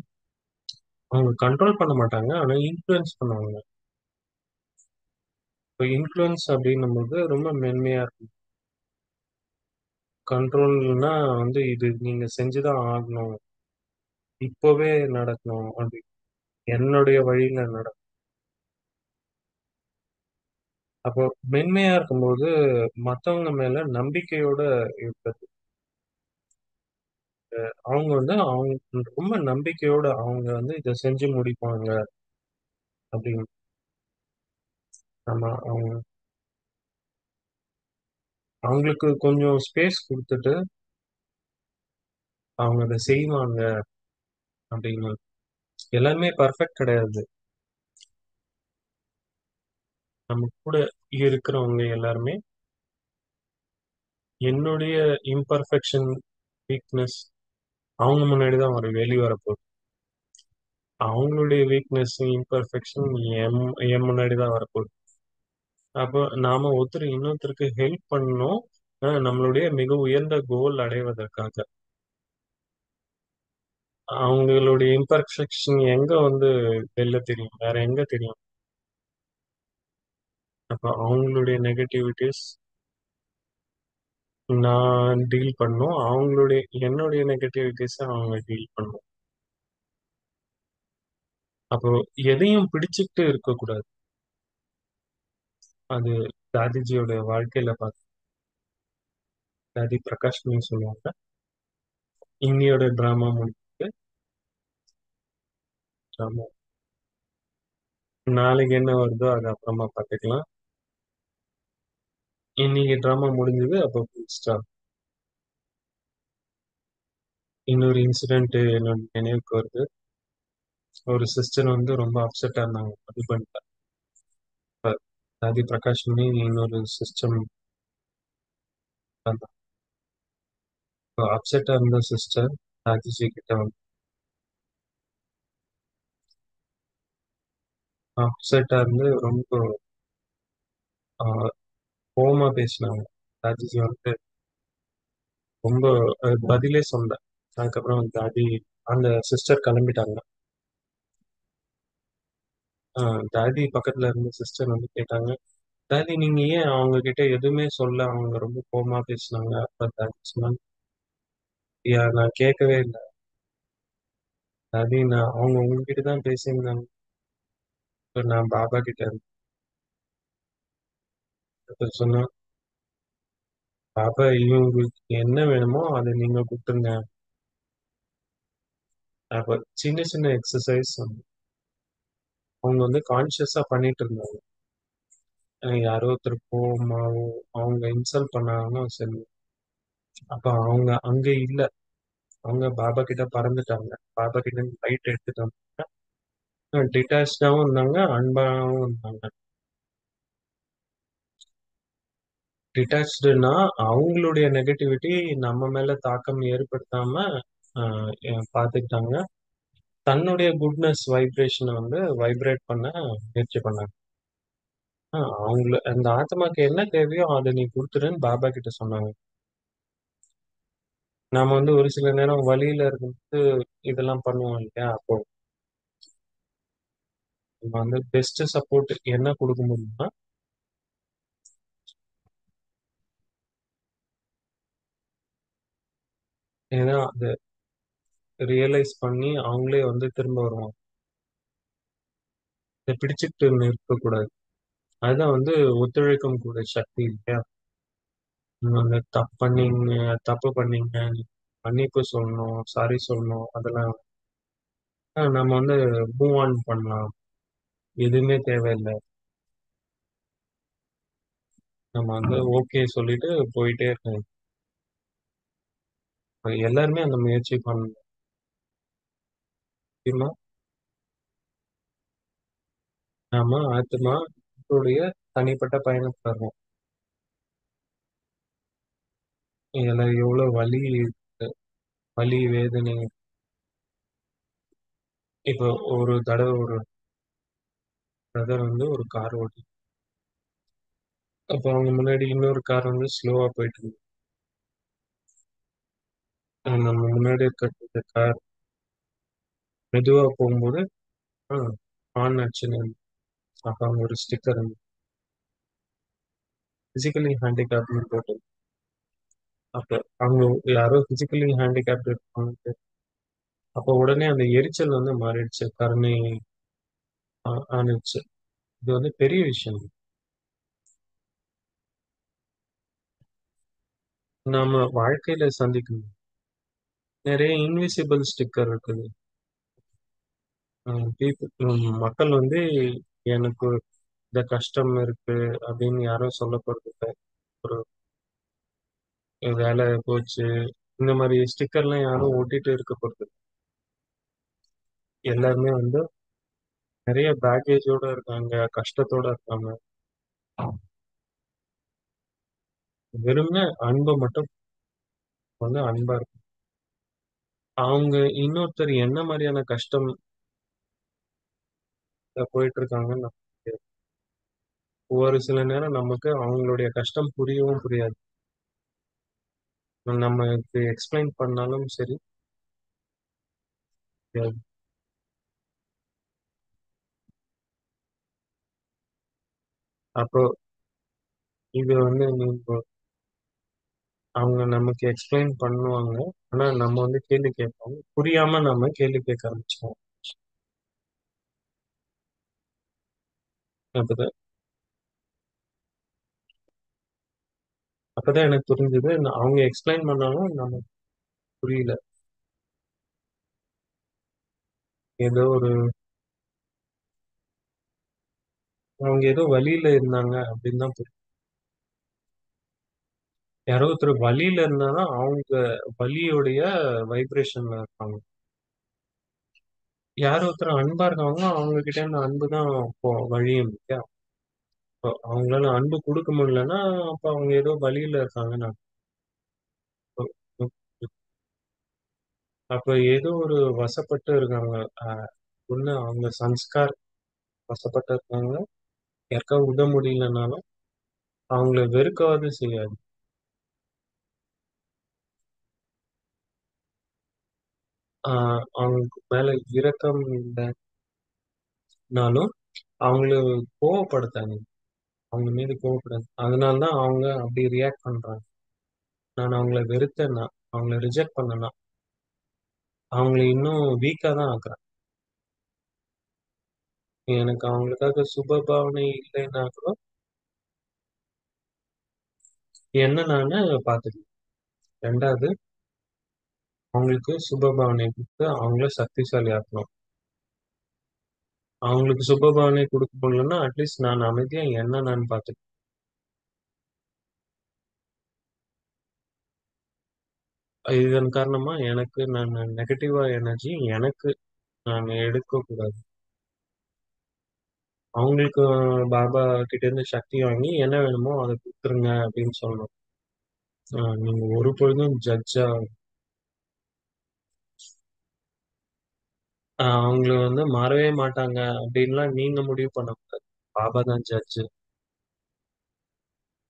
அவங்க கண்ட்ரோல் பண்ண மாட்டாங்க. ஆனா இன்ஃப்ளூயன்ஸ் பண்ணுவாங்க. இப்போ இன்ஃப்ளூயன்ஸ் அப்படின்னும்போது ரொம்ப மென்மையா இருக்கும். கண்ட்ரோல்னா வந்து இது நீங்க செஞ்சுதான் ஆகணும். இப்பவே நடக்கணும் அப்படி. என்னுடைய வழியில நடக்கும். அப்போ மென்மையா இருக்கும்போது மத்தவங்க மேல நம்பிக்கையோட இருக்கிறது. அவங்க வந்து அவங்க ரொம்ப நம்பிக்கையோட அவங்க வந்து இதை செஞ்சு முடிப்பாங்க அப்படின்னு. நம்ம அவங்களுக்கு கொஞ்சம் ஸ்பேஸ் கொடுத்துட்டு அவங்க அதை செய்வாங்க அப்படின்னு. எல்லாருமே பர்ஃபெக்ட் கிடையாது. நம்ம கூட இருக்கிறவங்க எல்லாருமே என்னுடைய இம்பர்ஃபெக்ஷன், வீக்னஸ் அவங்க முன்னாடி தான் வெளி வரப்போகுது. அவங்களுடைய வீக்னஸ், இம்பர்ஃபெக்ஷன் என் முன்னாடி தான் வரப்போகுது. அப்போ நாம ஒருத்தர் இன்னொருத்தருக்கு ஹெல்ப் பண்ணணும். நம்மளுடைய மிக உயர்ந்த கோல் அடைவதற்காக. அவங்களுடைய இம்பர்ஃபெக்ஷன் எங்க வந்து வெளில தெரியும்? வேற எங்க தெரியும்? அப்ப அவங்களுடைய நெகட்டிவிட்டிஸ் நான் டீல் பண்ணும். என்னுடைய நெகட்டிவிட்டிஸ அவங்க டீல் பண்ணும். அப்போ எதையும் பிடிச்சுக்கிட்டு இருக்கக்கூடாது. அது தாதிஜியோட வாழ்க்கையில பார்த்து தாதி பிரகாஷ்னு சொல்லுவாங்க. இன்னியோட டிராமா முடிஞ்சுது. டிராமா நாளைக்கு என்ன வருதோ அது அப்புறமா பார்த்துக்கலாம். இன்னைக்கு டிராமா முடிஞ்சது. அப்போ ஃபுல் ஸ்டாப். இன்னொரு இன்சிடென்ட் என்னோட நினைவுக்கு வருது. ஒரு சிஸ்டர் வந்து ரொம்ப அப்செட்டா இருந்தாங்க. அது பண்ணிட்டாங்க. தாதி பிரகாஷ்னு இன்னொரு சிஸ்டம் அப்செட்டா இருந்த சிஸ்டர் தாதிஜி கிட்ட வந்து அப்செட்டா இருந்து ரொம்ப கோவமா பேசினாங்க. தாதிஜி வந்து ரொம்ப பதிலே சொன்னேன். அதுக்கப்புறம் தாதி அந்த சிஸ்டர் கிளம்பிட்டாங்க. தாதி பக்கத்துல இருந்த சிஸ்டர் வந்து கேட்டாங்க, தாதி நீங்க ஏன் அவங்க கிட்ட எதுவுமே சொல்ல? அவங்க ரொம்ப கோவமா பேசினாங்க. அப்ப தாதி சொன்னாங்க, ஐயா நான் கேட்கவே இல்லை. தாதி நான் அவங்க உங்ககிட்ட தான் பேசியிருந்தாங்க. இப்ப நான் பாபா கிட்ட சொன்னேன், பாபா இவங்களுக்கு என்ன வேணுமோ அதை நீங்க கொடுத்துருங்க. அப்ப சின்ன சின்ன எக்ஸசைஸ் அவங்க வந்து கான்சியஸா பண்ணிட்டு இருந்தாங்க. யாரோ ஒருத்தர் கோவமாவோ அவங்க இன்சல்ட் பண்ணாங்கன்னா சரி. அப்ப அவங்க அங்க இல்ல. அவங்க பாபா கிட்ட பறந்துட்டாங்க. பாபா கிட்ட இருந்து லைட் எடுத்துட்டு வந்தாங்க. டிட்டாச்சாவும் இருந்தாங்க, அன்பாவும் இருந்தாங்க. டிட்டாச்சுடுனா அவங்களுடைய நெகட்டிவிட்டி நம்ம மேல தாக்கம் ஏற்படுத்தாம பார்த்துக்கிட்டாங்க. தன்னுடைய குட்னஸ் வைப்ரேஷனை வந்து வைப்ரேட் பண்ண முயற்சி பண்ணாங்க. அந்த ஆத்மாக்கு என்ன தேவையோ அதை நீ கொடுத்துருன்னு பாபா கிட்ட சொன்னாங்க. நாம வந்து ஒரு சில நேரம் வழியில இருந்து இதெல்லாம் பண்ணுவோம் இல்லையா? அப்போ நம்ம வந்து பெஸ்ட் சப்போர்ட் என்ன கொடுக்க முடியும்னா, ஏன்னா அதை ரியலைஸ் பண்ணி அவங்களே வந்து திரும்ப வருவாங்க. இதை பிடிச்சிட்டு இருக்கக்கூடாது. அதுதான் வந்து ஒத்துழைக்கும் கூட சக்தி இல்லையா? நீங்க வந்து தப்பு பண்ணீங்க, மன்னிப்பு சொல்லணும், சாரி சொல்லணும். அதெல்லாம் நம்ம வந்து மூவ் ஆன் பண்ணலாம். எதுவுமே தேவையில்ல. நம்ம வந்து ஓகே சொல்லிட்டு போயிட்டே இருக்கணும். எல்லாருமே அந்த முயற்சி பண்ணணும். முக்கியமா நாம ஆத்மா நம்மளுடைய தனிப்பட்ட பயணத்துல இருக்கோம். இதுல எவ்வளவு வலி இருக்கு, வலி வேதனை. இப்போ ஒரு தடவை ஒரு பிரதர் வந்து ஒரு கார் ஓட்டி, அப்போ அவங்க முன்னாடி இன்னொரு கார் வந்து ஸ்லோவா போயிட்டு இருக்கு. நம்ம முன்னாடி இருக்க கார் மெதுவா போகும்போது ஆன் ஆச்சுன்னு அப்ப அவங்க ஒரு ஸ்டிக்கர் பிசிக்கலி ஹேண்டிகேப்னு போட்டு, அப்ப அவங்க யாரோ பிசிக்கலி ஹேண்டிகேப்ட் இருப்பாங்க. அப்ப உடனே அந்த எரிச்சல் வந்து மாறிடுச்சு, கருணை ஆணிடுச்சு. இது வந்து பெரிய விஷயம். நாம வாழ்க்கையில சந்திக்கணும். நிறைய இன்விசிபிள் ஸ்டிக்கர் இருக்குது. மக்கள் வந்து எனக்கு இந்த கஷ்டம் இருக்கு அப்படின்னு யாரும் சொல்ல போறது இல்ல. ஒரு வேலை போச்சு, இந்த மாதிரி ஸ்டிக்கர்லாம் யாரும் ஒட்டிட்டு இருக்க போறது இல்ல. எல்லாருமே வந்து நிறைய பேக்கேஜோட இருக்காங்க, கஷ்டத்தோட இருக்காங்க. வெறும்னே அன்பை மட்டும் வந்து அன்பா இருக்கு. அவங்க இன்னொருத்தர் என்ன மாதிரியான கஷ்டம் போயிட்டு இருக்காங்கன்னு நமக்கு தெரியாது. ஒரு சில நேரம் நமக்கு அவங்களுடைய கஷ்டம் புரியவும் புரியாது. நமக்கு எக்ஸ்பிளைன் பண்ணாலும் சரி புரியாது. அப்போ இது வந்து நீங்க அவங்க நமக்கு எக்ஸ்பிளைன் பண்ணுவாங்க. ஆனா நம்ம வந்து கேள்வி கேட்போம். புரியாம நம்ம கேள்வி கேட்க ஆரம்பிச்சோம். அப்பதான் அப்பதான் எனக்கு புரிஞ்சது, அவங்க எக்ஸ்பிளைன் பண்ணாலும் நமக்கு புரியல. ஏதோ ஒரு அவங்க ஏதோ வழியில இருந்தாங்க அப்படின்னு தான் புரியும். யாரோ ஒருத்தர் வழியில இருந்தாங்கன்னா அவங்க வலியோடைய வைப்ரேஷன்ல இருப்பாங்க. யாரோ ஒருத்தர் அன்பா இருக்காங்க, அவங்க கிட்ட இருந்து அன்பு தான் வழியும் இல்லையா? இப்போ அவங்களால அன்பு கொடுக்க முடியலன்னா அப்ப அவங்க ஏதோ வழியில இருக்காங்கன்னு அர்த்தம். அப்ப ஏதோ ஒரு வசப்பட்டு இருக்காங்க. ஒண்ணு அவங்க சன்ஸ்கார் வசப்பட்டு இருக்காங்க. யாருக்காவது உத முடியலனாலும் அவங்கள வெறுக்கவாது செய்யாது. அவங்க மேல இரக்கம் இல்லைனாலும் அவங்கள கோவப்படுத்தாங்க. அவங்க மீது கோவப்படாது. அதனாலதான் அவங்க அப்படி ரியாக்ட் பண்றாங்க. நான் அவங்கள வெறுத்தேன்னா, அவங்கள ரிஜெக்ட் பண்ணனா அவங்கள இன்னும் வீக்கா தான் ஆக்குறேன். எனக்கு அவங்களுக்காக சுப பாவனை இல்லைன்னா கூட என்ன நானு பாத்துக்கணும். ரெண்டாவது, அவங்களுக்கு சுப பாவனை கொடுத்து அவங்கள சக்திசாலி ஆக்கணும். அவங்களுக்கு சுப பாவனை கொடுக்க முடியலன்னா அட்லீஸ்ட் நான் அமைதியா என்ன நான் பார்த்துக்கணும். இதன் காரணமா எனக்கு நான் நெகட்டிவா எனர்ஜி எனக்கு நான் எடுக்க கூடாது. அவங்களுக்கு பாபா கிட்ட இருந்து சக்தி வாங்கி என்ன வேணுமோ அதை கொடுத்துருங்க அப்படின்னு சொல்லணும். நீங்க ஒரு பொழுதும் ஜட்ஜா அவங்கள வந்து மாறவே மாட்டாங்க அப்படின்லாம் நீங்க முடிவு பண்ண கூடாது. பாபா தான் ஜட்ஜு.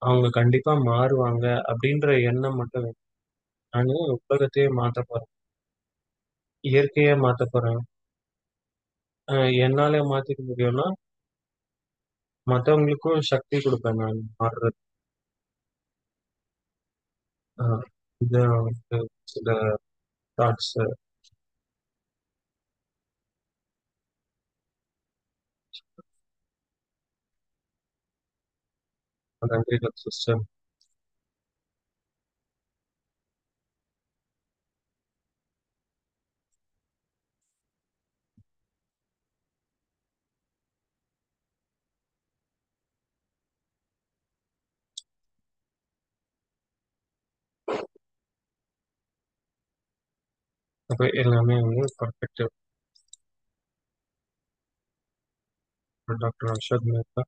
அவங்க கண்டிப்பா மாறுவாங்க அப்படின்ற எண்ணம் மட்டும் வேணும். நானு உலகத்தையே மாத்த போறேன். இயற்கையே மாத்த போறேன். என்னால மாத்திக்க முடியும்னா மத்தவங்களுக்கும் சக்தி கொடுப்பேன் நான் மாறுறது. ஆஹ் இது வந்து சில தாட்ஸ். நன்றிகள் சிஸ்டர். அப்ப எல்லாமே வந்து பர்ஃபெக்ட். டாக்டர் அர்ஷத் மேத்தா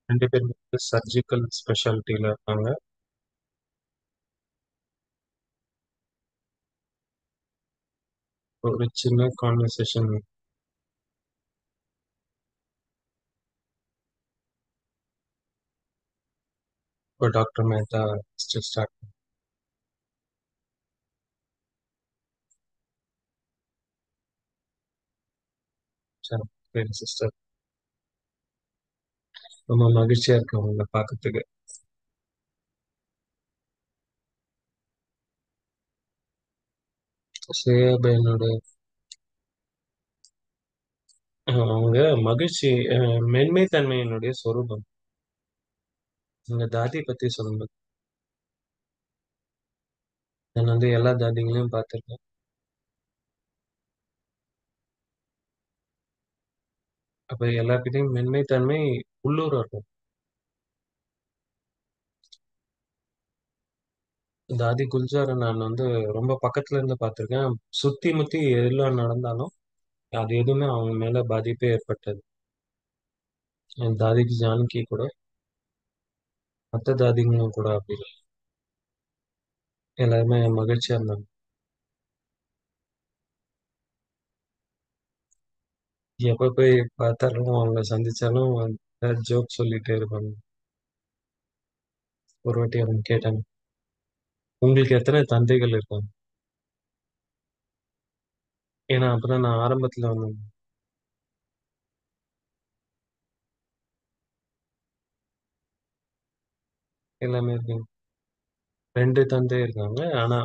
ரெண்டு பேரும் வந்து சர்ஜிக்கல் ஸ்பெஷாலிட்டியில இருக்காங்க. ஒரு சின்ன கான்வர்சேஷன். இப்போ டாக்டர் மேத்தா ஸ்டார்ட். சரி சிஸ்டர். ரொம்ப மகிழ்ச்சியா இருக்கு உங்களை பார்க்கறதுக்கு. ஸ்ரேயாபயனோட அவங்க மகிழ்ச்சி, மென்மை தன்மையினுடைய சொரூபம். இந்த தாதி பத்தி சொல்லும்போது நான் வந்து எல்லா தாதிகளையும் பார்த்திருக்கேன். அப்ப எல்லார்கிட்டயும் மென்மை தன்மை உள்ளூரா இருக்கும். தாதி குல்ஜார நான் வந்து ரொம்ப பக்கத்துல இருந்து பார்த்திருக்கேன். சுத்தி முத்தி எல்லாம் நடந்தாலும் அது எதுவுமே அவங்க மேல பாதிப்பே ஏற்பட்டது. என் தாதிக்கு ஜானகி கூட, மத்த தாதிங்களும் கூட அப்படி இல்லை. எல்லாருமே மகிழ்ச்சியா இருந்தாங்க. எப்ப போய் பார்த்தாலும் அவங்க சந்திச்சாலும் ஜோக் சொல்லிட்டே இருப்பாங்க. ஒரு வாட்டி அவங்க கேட்டாங்க, உங்களுக்கு எத்தனை தந்தைகள் இருக்காங்க? ஏன்னா அப்பதான் நான் ஆரம்பத்துல வந்து எல்லாமே இருக்கீங்க. ரெண்டு தந்தை இருக்காங்க. ஆனா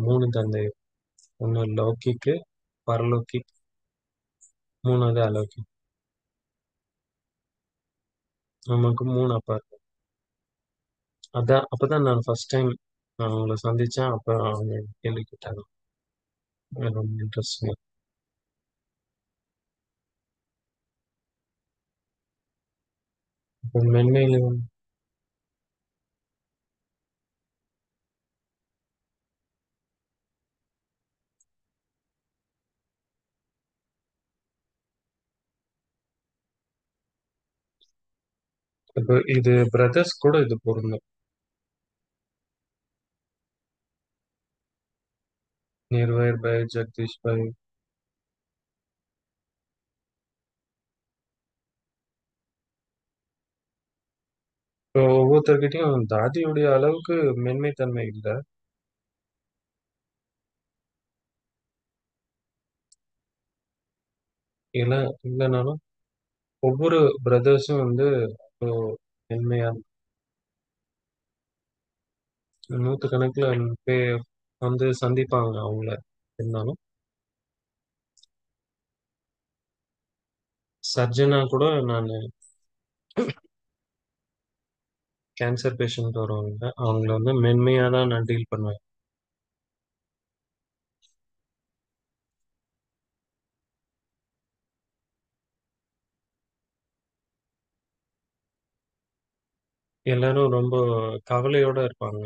மூணு தந்தை. ஒன்னு லௌகிக்கு, பரலோகிக், மூணாவது அலௌகிக். நமக்கு மூணு அப்பா இருக்கு. அதான் அப்பதான் நான் ஃபர்ஸ்ட் டைம் நான் அவங்கள சந்திச்சேன். அப்ப அவங்க கேள்வி கேட்டாங்க. அது ரொம்ப இன்ட்ரெஸ்டிங். இப்போ மென்மையில இப்போ இது பிரதர்ஸ் கூட இது பொருந்தும். நிர்வயர் பாய், ஜெகதீஷ் பாய். இப்போ ஒவ்வொருத்தர்கிட்டயும் தாதியுடைய அளவுக்கு மென்மைத்தன்மை இல்லை. இல்லை இல்லைனாலும் ஒவ்வொரு பிரதர்ஸும் வந்து இப்போ மென்மையா நூற்றுக்கணக்கில் பேர் வந்து சந்திப்பாங்க அவங்கள. இருந்தாலும் சர்ஜனா கூட நான் கேன்சர் பேஷண்ட் வருவாங்க, அவங்கள வந்து மென்மையாக தான் நான் டீல் பண்ணுவேன். எல்லாரும் ரொம்ப கவலையோட இருப்பாங்க.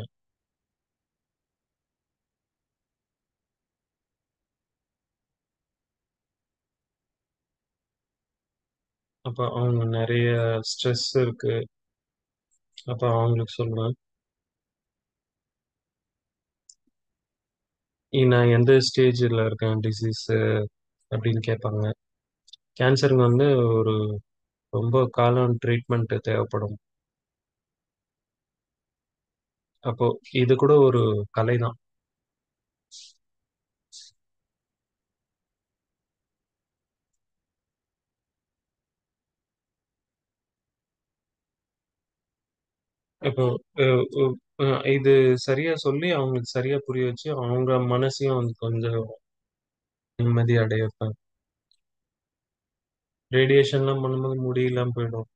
அப்போ அவங்க நிறைய ஸ்ட்ரெஸ் இருக்கு. அப்போ அவங்களுக்கு சொல்லுவேன், நான் எந்த ஸ்டேஜில் இருக்கேன் டிசீஸ் அப்படின்னு கேட்பாங்க. கேன்சருக்கு வந்து ஒரு ரொம்ப காலம் ட்ரீட்மெண்ட் தேவைப்படும். அப்போ இது கூட ஒரு கலை தான். இப்போ இது சரியா சொல்லி அவங்களுக்கு சரியா புரிய வச்சு அவங்க மனசையும் வந்து கொஞ்சம் நிம்மதி அடைய வைப்பேன். ரேடியேஷன்லாம் பண்ணும்போது முடியெல்லாம் போயிடும்.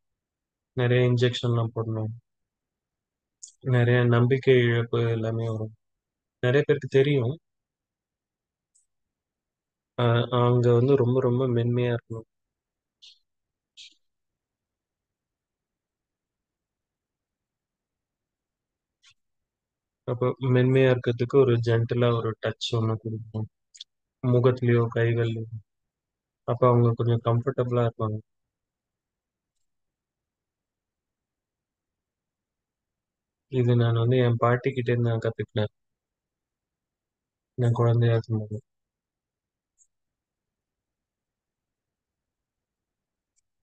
நிறைய இன்ஜெக்ஷன்லாம் போடணும். நிறைய நம்பிக்கை இழப்பு எல்லாமே வரும். நிறைய பேருக்கு தெரியும். அவங்க வந்து ரொம்ப ரொம்ப மென்மையா இருக்கணும். அப்போ மென்மையா இருக்கிறதுக்கு ஒரு ஜென்டிலா ஒரு டச் ஒன்று கொடுக்கணும். முகத்திலயோ கைகள்லயோ. அப்போ அவங்க கொஞ்சம் கம்ஃபர்டபுளா இருப்பாங்க. இது நான் வந்து என் பாட்டி கிட்ட இருந்து நான் கத்துக்கிட்டேன். நான் குழந்தையா இருக்கும்போது.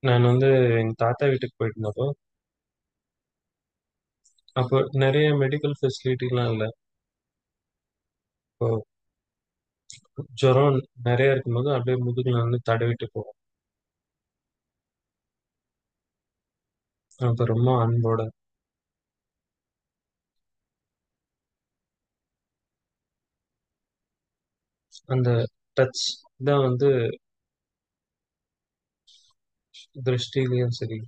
நான் வந்து எங்க தாத்தா வீட்டுக்கு போயிட்டு இருந்தப்போ, அப்போ நிறைய மெடிக்கல் ஃபெசிலிட்டிலாம் இல்லை. இப்போ ஜுரம் நிறைய இருக்கும்போது அப்படியே முதுகுல வந்து தடவிட்டு போவோம். அப்ப ரொம்ப அன்போட அந்த டச் தான் வந்து திருஷ்டிலையும் சரி,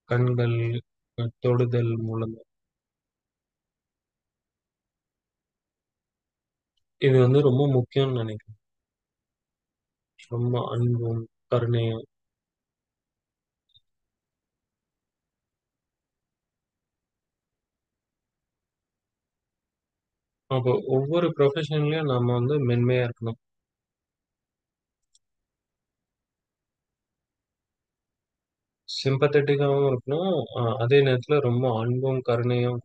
கண்கள் தொடுதல் மூலம் இது வந்து ரொம்ப முக்கியம்னு நினைக்கிறேன். ரொம்ப அன்பும் கருணையும். அப்போ ஒவ்வொரு ப்ரொஃபஷன்லயும் நம்ம வந்து மென்மையா இருக்கணும். சிம்பத்தட்டிக்காவும் இருக்கணும். அதே நேரத்துல ரொம்ப அன்பும் கருணையும்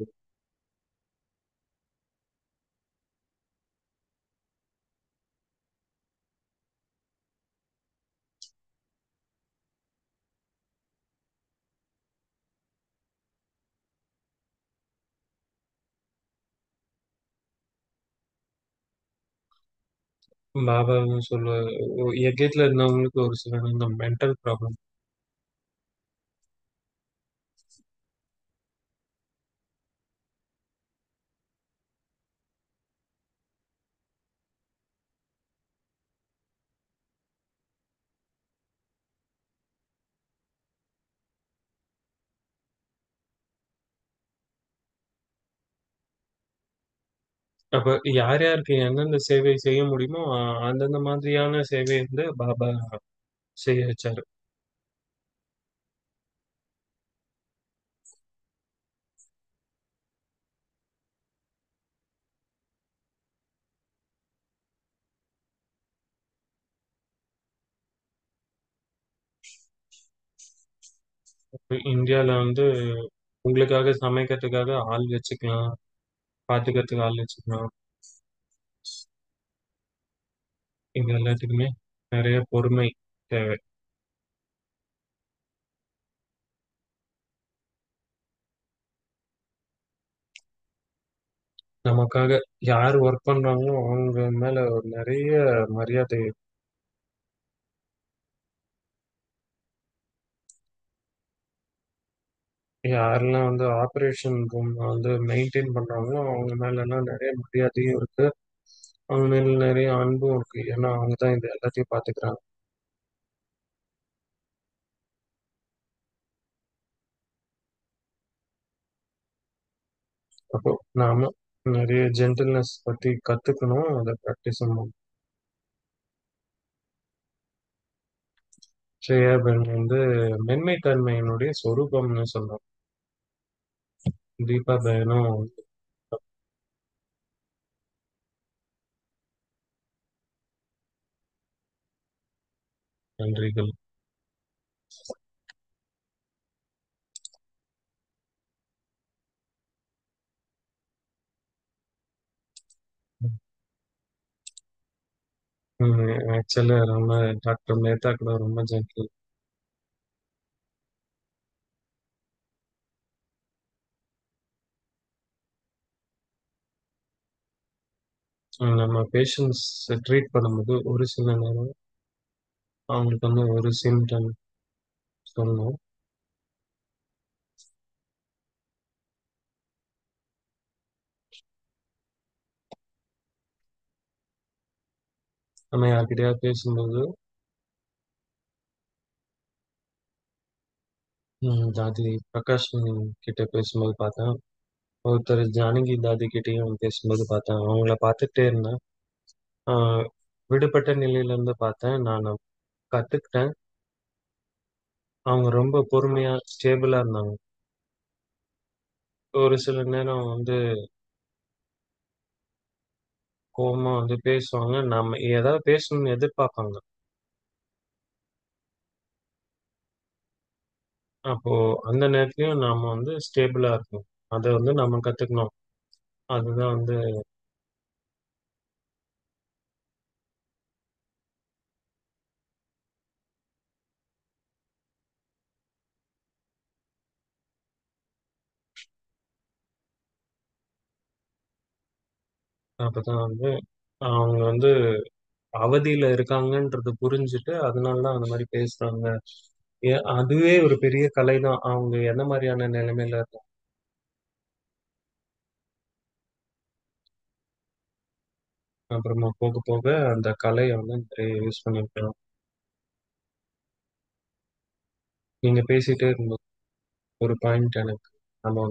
பாபா சொல்லுவாரு. எகத்துல இருந்தவங்களுக்கு ஒரு சில இந்த மென்டல் ப்ராப்ளம். அப்ப யார் யாருக்கு எந்தெந்த சேவை செய்ய முடியுமோ அந்தந்த மாதிரியான சேவை வந்து பாபா செய்ய வச்சாரு. இப்ப இந்தியால வந்து உங்களுக்காக சமைக்கிறதுக்காக ஆள் வச்சுக்கலாம், பாத்துக்கிறதுக்கு ஆள் வச்சுக்கலாம். இது எல்லாத்துக்குமே நிறைய பொறுமை தேவை. நமக்காக யார் ஒர்க் பண்றாங்களோ அவங்க மேல ஒரு நிறைய மரியாதை. யாரெல்லாம் வந்து ஆபரேஷன் ரூம் வந்து மெயின்டைன் பண்றாங்களோ அவங்க மேல எல்லாம் நிறைய மரியாதையும் இருக்கு. அவங்க மேல நிறைய அன்பும் இருக்கு. ஏன்னா அவங்க தான் இது எல்லாத்தையும் பாத்துக்கிறாங்க. அப்போ நாம நிறைய ஜென்டில்னஸ் பத்தி கத்துக்கணும், அதை ப்ராக்டிஸும் பண்ணணும். ஸ்ரேயா பென் வந்து மென்மைத்தன்மையினுடைய சொரூபம்னு சொன்னோம். தீபா பேனும் நன்றிகள். ஆக்சுவலா ரொம்ப டாக்டர் மேத்தா கூட ரொம்ப ஜென்டில். நம்ம பேஷண்ட்ஸ் ட்ரீட் பண்ணும்போது ஒரு சில நேரம் அவங்களுக்கு வந்து ஒரு சிம்டம் சொல்லணும். நம்ம யார்கிட்டயாவது பேசும்போது தாதி பிரகாஷ் கிட்ட பேசும்போது பார்த்தேன். ஒருத்தர் ஜானகி தாதி கிட்டயும் பேசும்போது பார்த்தேன். அவங்கள பார்த்துட்டே இருந்தேன். ஆ விடுபட்ட நிலையில இருந்து பார்த்தேன். நானு கத்துக்கிட்டேன். அவங்க ரொம்ப பொறுமையா, ஸ்டேபிளா இருந்தாங்க. ஒரு சில நேரம் வந்து கோவமா வந்து பேசுவாங்க. நம்ம ஏதாவது பேசணும்னு எதிர்பார்ப்பாங்க. அப்போ அந்த நேரத்துலயும் நாம வந்து ஸ்டேபிளா இருக்கணும். அத வந்து நம்ம கத்துக்கணும். அதுதான் வந்து அப்பதான் வந்து அவங்க வந்து அவதியில இருக்காங்கன்றது புரிஞ்சுட்டு, அதனால தான் அந்த மாரி பேசுறாங்க. அதுவே ஒரு பெரிய கலை தான். அவங்க என்ன மாரியான நிலைமையில இருக்காங்க. அப்புறமா போக போக அந்த கலைய வந்து நிறைய யூஸ் பண்ணியிருக்கலாம். நீங்க பேசிட்டே இருக்கும்போது ஒரு பாயிண்ட் எனக்கு நம்ம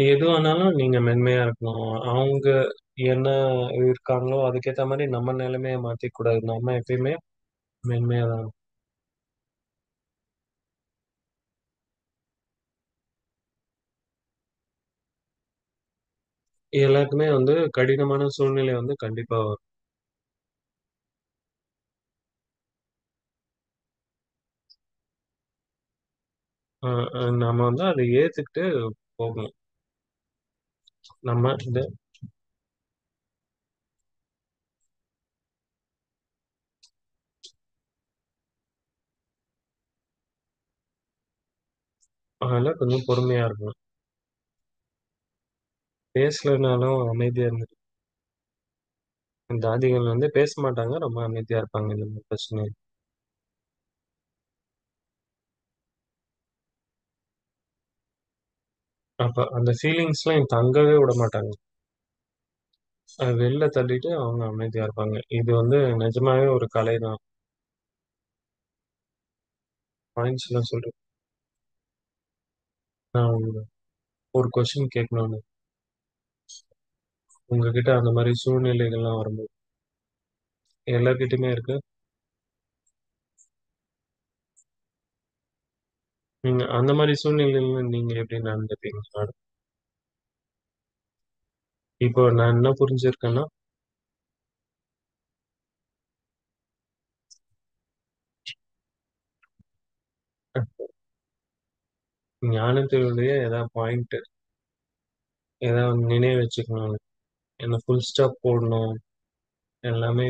எது ஆனாலும் நீங்க மென்மையா இருக்கணும். அவங்க என்ன இருக்காங்களோ, அதுக்கேத்த மாரி நம்ம நிலைமைய மாத்திக்க கூடாது. நம்ம எப்பயுமே மென்மையா தான் எல்லாருக்குமே வந்து கடினமான சூழ்நிலை வந்து கண்டிப்பா வரும். அ நம்ம வந்து அத ஏத்துக்கிட்டு போகணும். நம்ம இந்த அதனால கொஞ்சம் பொறுமையா இருக்கணும். பேசலனாலும் அமைதியா இருந்துட்டு இந்த ஆதிகள் வந்து பேச மாட்டாங்க. ரொம்ப அமைதியா இருப்பாங்க. இந்த மாரி பிரச்சனை. அப்ப அந்த ஃபீலிங்ஸ்லாம் தங்கவே விடமாட்டாங்க. வெளில தள்ளிட்டு அவங்க அமைதியா இருப்பாங்க. இது வந்து நிஜமாவே ஒரு கலை தான். பாயிண்ட்ஸ்லாம் சொல்றேன். நான் ஒரு கொஸ்டின் கேட்கணும்னு. உங்ககிட்ட அந்த மாரி சூழ்நிலைகள்லாம் வரும்போது, எல்லார்கிட்டயுமே இருக்கு. நீங்க அந்த மாரி சூழ்நிலைகள்ல நீங்க எப்படி நடந்துப்பீங்க? இப்போ நான் என்ன புரிஞ்சிருக்கேன்னா, ஞானத்தினுடைய ஏதாவது பாயிண்ட் ஏதாவது நினைவு வச்சுக்கணும். என்ன ஃபுல் ஸ்டாப் போடணும். எல்லாமே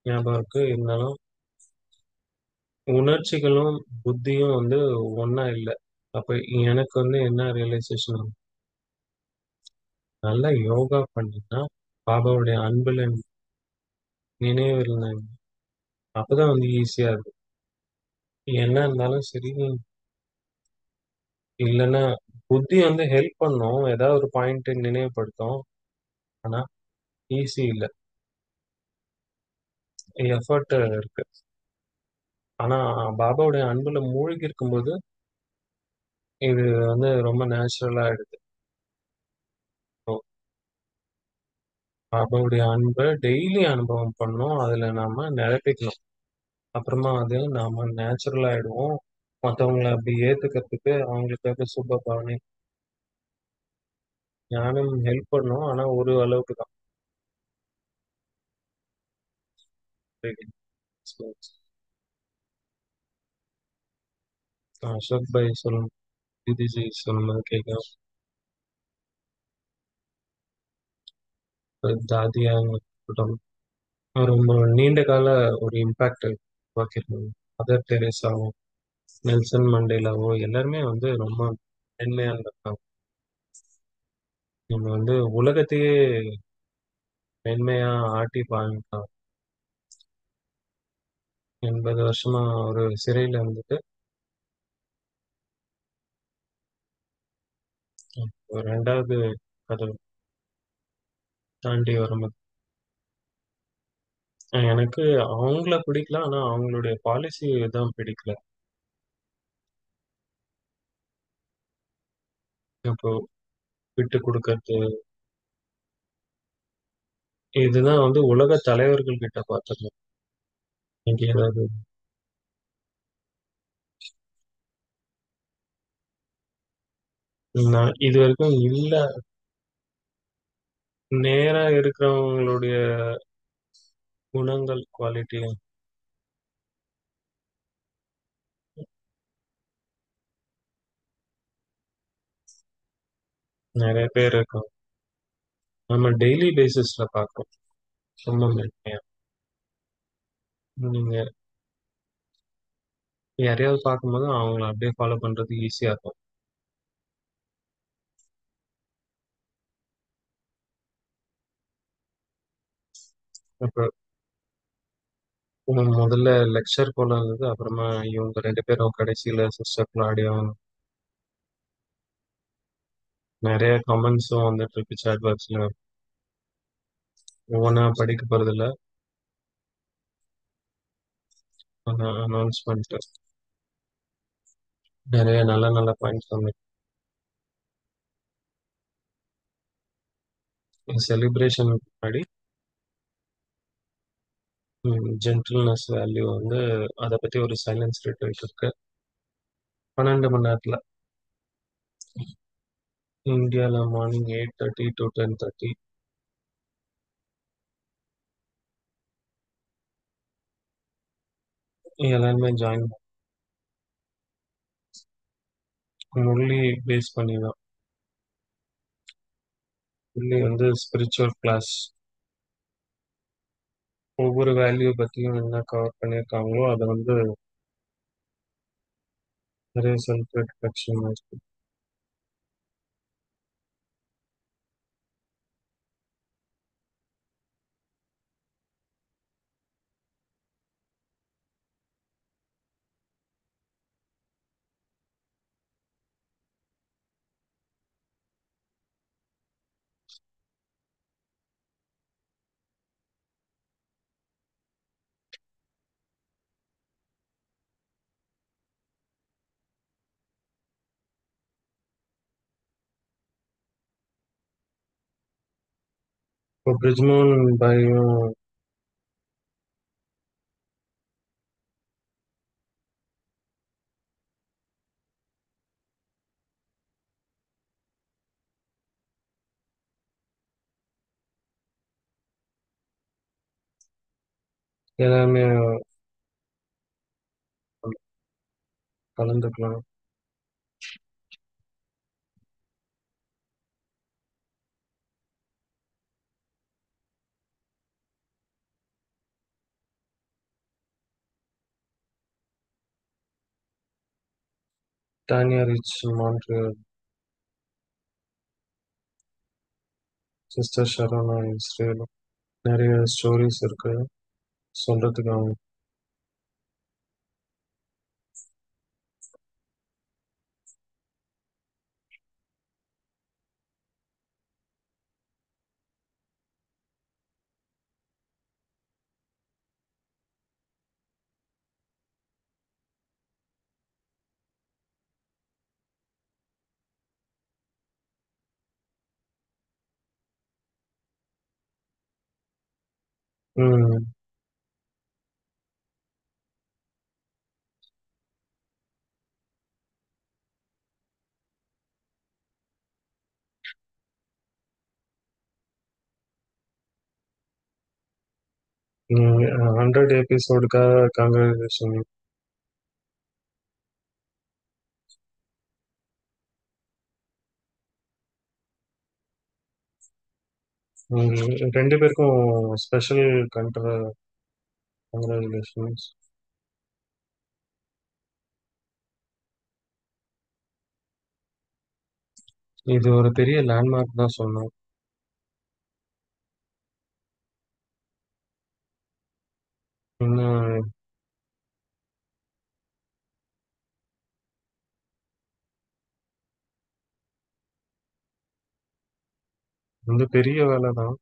ஞாபகம் இருக்கு. இருந்தாலும் உணர்ச்சிகளும், புத்தியும் வந்து ஒண்ணா இல்ல. அப்ப எனக்கு வந்து என்ன ரியலைசேஷன் நல்லா யோகா பண்ணீங்கன்னா, பாபாவுடைய அன்புல நினைவு இருந்தாங்க. அப்பதான் வந்து ஈஸியா இருக்கும். என்ன இருந்தாலும் சரி, இல்லன்னா புத்தி வந்து ஹெல்ப் பண்ணும். ஏதாவது ஒரு பாயிண்ட் நினைவுபடுத்தும். ஆனா ஈஸி இல்ல. எஃபர்ட் இருக்கு. ஆனா பாபாவுடைய அன்புல மூழ்கி இருக்கும்போது, இது வந்து ரொம்ப நேச்சுரலா ஆயிடுது. இப்போ பாபாவுடைய அன்ப டெய்லி அனுபவம் பண்ணணும். அதுல நாம நிரப்பிக்கணும். அப்புறமா அது நாம நேச்சுரல் ஆயிடுவோம். மத்தவங்கள அப்படி ஏத்துக்கிறதுக்கு அவங்களுக்காக சுப பாவனை, ஞானம் ஹெல்ப் பண்ணும். ஆனா ஒரு அளவுக்கு தான். அசோக் பாய் சொல்லும், தீதிஜி சொல்லும்போது கேட்கும். தாதியா இருக்கட்டும். ரொம்ப நீண்ட கால ஒரு இம்பாக்ட் உருவாக்கியிருக்காங்க. மதர் தெரேசாவோ, நெல்சன் மண்டேலாவோ எல்லாருமே வந்து ரொம்ப மென்மையா இருந்திருக்காங்க. இவங்க வந்து உலகத்தையே மென்மையா ஆட்டி பாய்ந்தாங்க. 80 வருஷமா ஒரு சிறையில இருந்துட்டு ரெண்டாவது கதவு தாண்டி வரும்போது எனக்கு அவங்கள பிடிக்கல. ஆனா அவங்களுடைய பாலிசி தான் பிடிக்கல. இப்போ விட்டு கொடுக்கறது இதுதான் வந்து உலக தலைவர்கள் கிட்ட பார்த்தது. நீங்க ஏதாவது நான் இது வரைக்கும் இல்ல. நேரா இருக்கிறவங்களுடைய குணங்கள் குவாலிட்டி நிறைய பேர் இருக்காங்க. நம்ம டெய்லி பேசிஸ்ல பார்க்கறோம். ரொம்ப மென்மையா. நீங்க யாரையாவது பார்க்கும்போது அவங்கள அப்படியே ஃபாலோ பண்றது ஈஸியா இருக்கும். அப்ப முதல்ல லெக்சர் போல இருந்தது. அப்புறமா இவங்க ரெண்டு பேரும் கடைசியில சிஸ்டர் கிளாடியும் நிறைய கமெண்ட்ஸும் வந்துட்டு இருக்கு சாட் பாக்ஸ்ல. ஒவ்வொன்றா படிக்க போறது இல்ல. அனௌன்ஸ்மெண்ட் நிறைய நல்ல நல்ல பாயிண்ட்ஸ் வந்து செலிப்ரேஷன் முன்னாடி ஜென்டில்னஸ் வேல்யூ வந்து அதை பத்தி ஒரு சைலன்ஸ் ரிட்ரீட் இருக்கு. 12 மணி நேரத்துல இந்தியாவில் மார்னிங் 8:30 to 10:30 எல்லாருமே ஜாயின் முரளி பேஸ் பண்ணி தான். முரளி வந்து ஸ்பிரிச்சுவல் கிளாஸ் ஒவ்வொரு வேல்யூ பத்தியும் என்ன கவர் பண்ணியிருக்காங்களோ அதை வந்து நிறைய செல்ஃப் ரிஃப்ளெக்ஷன் இருக்கு. இப்போ பிரிஜ்மோன் பாயும் எல்லாருமே கலந்துக்கலாம். Tania Rich Montreal, sister Sharona Israel, நிறைய ஸ்டோரிஸ் இருக்கு சொல்றதுக்கு அவங்க. ம். நீங்க 100 எபிசோடுக்காக கங்க்ராச்சுலேஷன். ரெண்டு பேருக்கும் ஸ்பெஷல் கங்க்ராச்சுலேஷன்ஸ். இது ஒரு பெரிய லேண்ட்மார்க் தான் சொன்னோம். இன்னும் வந்து பெரிய வேலை தான்.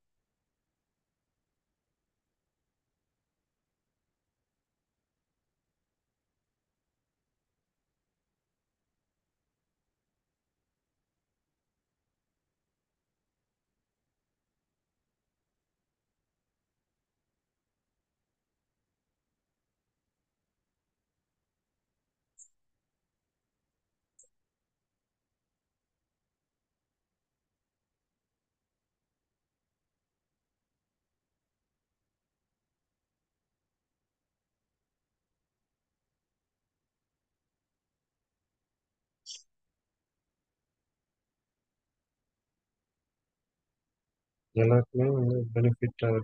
எல்லாருக்குமே வந்து பெனிஃபிட் தான்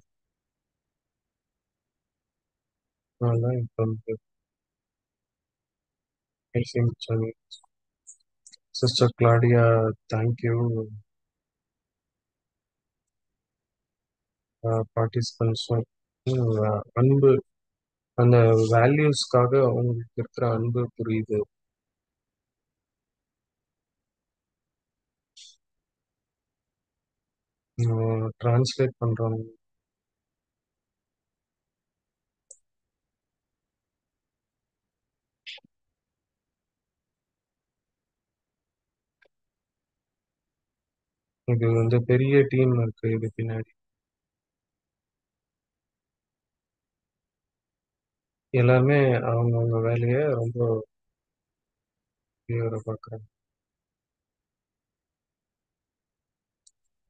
இப்போ வந்து பேசி முடிச்சாங்க. சிஸ்டர் கிளாடியா, தேங்க்யூ பார்ட்டிசிபென்ட்ஸும். அன்பு, அந்த வேல்யூஸ்க்காக அவங்களுக்கு இருக்கிற அன்பு புரியுது. டிரான்ஸ்லேட் பண்றவங்க இது வந்து பெரிய டீம் இருக்கு இது பின்னாடி. எல்லாருமே அவங்கவுங்க வேலையை ரொம்ப தீவிர பார்க்குறாங்க.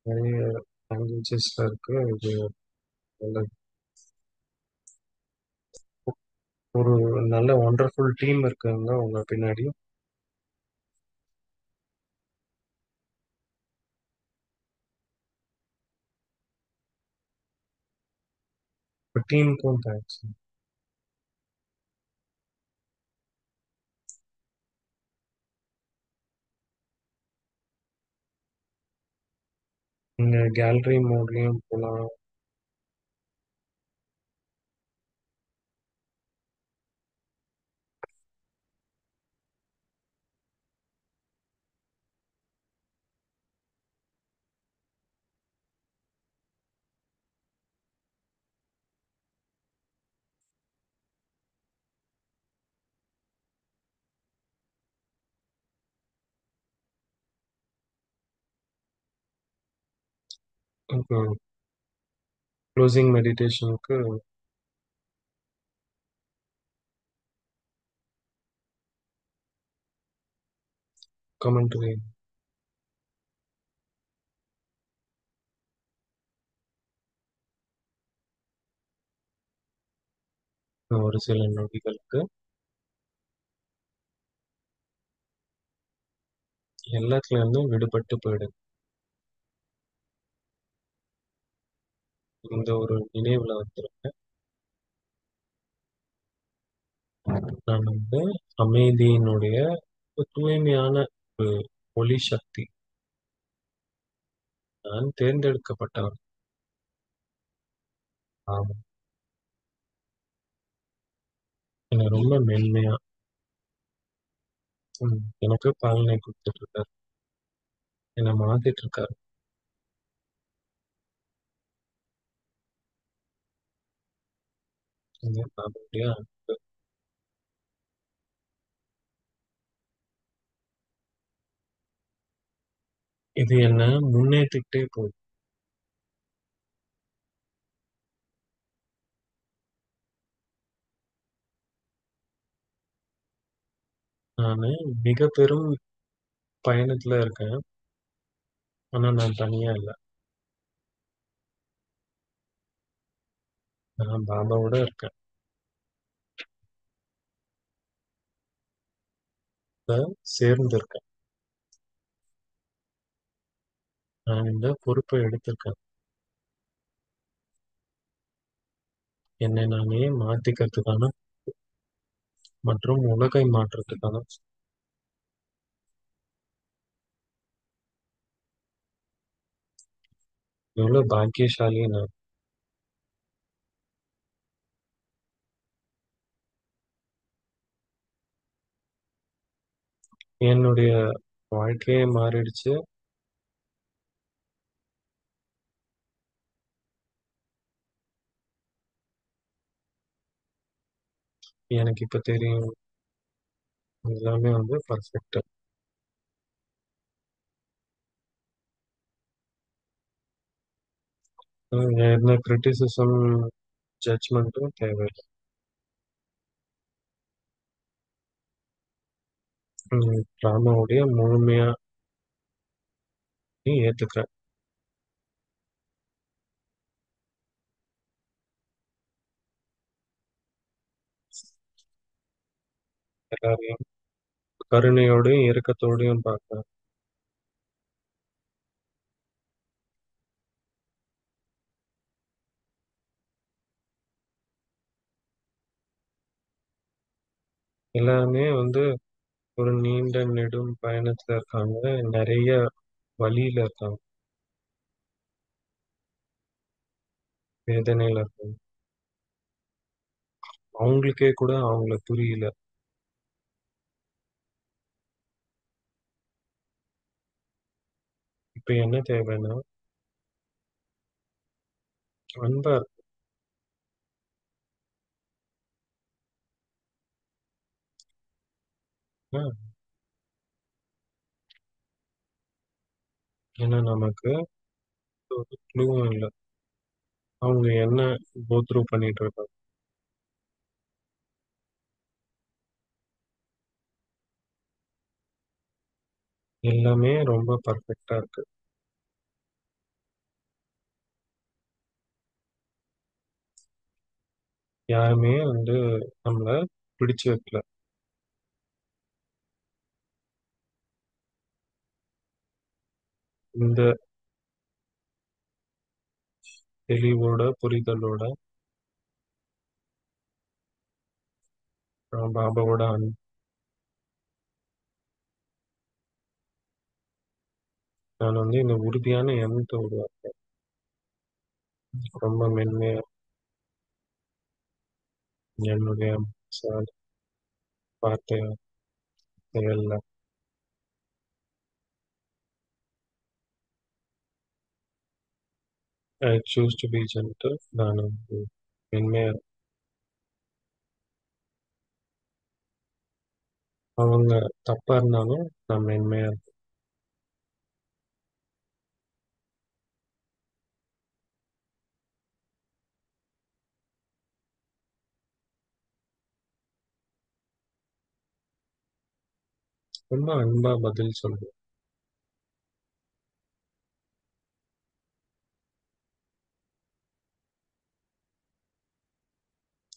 நிறைய லாங்குவேஜஸ்ல இருக்கு இது. நல்ல- ஒரு நல்ல ஒண்டர்ஃபுல் டீம் இருக்காங்க உங்க பின்னாடி. இப்போ டீமுக்கும் தேங்க்ஸ். நீங்க கேலரி மோட்லயும் போகலாம். க்ளோசிங் மெடிடேஷனுக்கு கமெண்ட்ரி. ஒரு சில நொடிகளுக்கு எல்லாத்துல இருந்தும் விடுபட்டு போயிடுது. இந்த ஒரு நினைவுல வந்துருக்கேன். நான் வந்து அமைதியினுடைய ஒரு தூய்மையான ஒரு ஒளி சக்தி. நான் தேர்ந்தெடுக்கப்பட்டவன். ஆமா. என்னை ரொம்ப மென்மையா எனக்கு பாலனை கொடுத்துட்டு இருக்காரு. என்னை மாத்திட்டு இருக்காரு. இது அவருடைய அன்பு. இது என்ன முன்னேற்றிக்கிட்டே போகுது. நானு மிக பெரும் பயணத்துல இருக்கேன். ஆனா நான் தனியா இல்லை. நான் பாபாவோட இருக்கேன். இப்ப சேர்ந்து இருக்கேன். நான் இந்த பொறுப்பை எடுத்திருக்கேன். என்னை நானே மாத்திக்கிறதுக்கான மற்றும் உலகை மாற்றுறதுக்கான. எவ்வளவு பாக்கியசாலி நான். என்னுடைய வாழ்க்கையே மாறிடுச்சு. எனக்கு இப்ப தெரியும். எல்லாமே வந்து பர்ஃபெக்ட்டா. எந்த கிரிட்டிசிசம், ஜட்ஜ்மெண்ட்டும் தேவையில்ல. ட்ராமாவுடைய முழுமையா நீ ஏத்துக்கிற. எல்லாரையும் கருணையோடையும் இரக்கத்தோடையும் பார்க்க. எல்லாருமே வந்து ஒரு நீண்ட நெடும் பயணத்துல இருக்காங்க. நிறைய வழியில இருக்காங்க. வேதனையில இருக்காங்க. அவங்களுக்கே கூட அவங்கள புரியல. இப்ப என்ன தேவைன்னா, அன்பா இருக்கா. ஏன்னா நமக்கு ஒரு க்ளூவும் இல்ல. அவங்க என்ன கோ த்ரூ பண்ணிட்டு இருக்காங்க. எல்லாமே ரொம்ப பர்ஃபெக்ட்டா இருக்கு. யாருமே வந்து நம்மள பிடிச்சு வைக்கல. இந்த தெளிவோட, புரிதலோட, பாபாவோட நான் வந்து இந்த உறுதியான எண்ணத்த உருவாக்குறேன். ரொம்ப மென்மையா என்னுடைய சார் வார்த்தை செயல்ல. I choose to be gentle. நான் வந்து மென்மையா அவங்க தப்பா இருந்தாலும் நான் மென்மையா இருப்பேன். ரொம்ப அன்பா பதில் சொல்லுவேன்.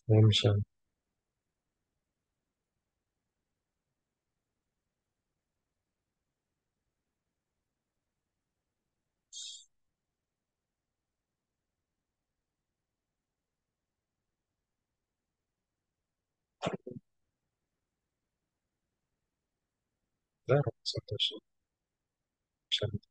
ஓம் சாந்தி. ரொம்ப சந்தோஷம். சாந்தி.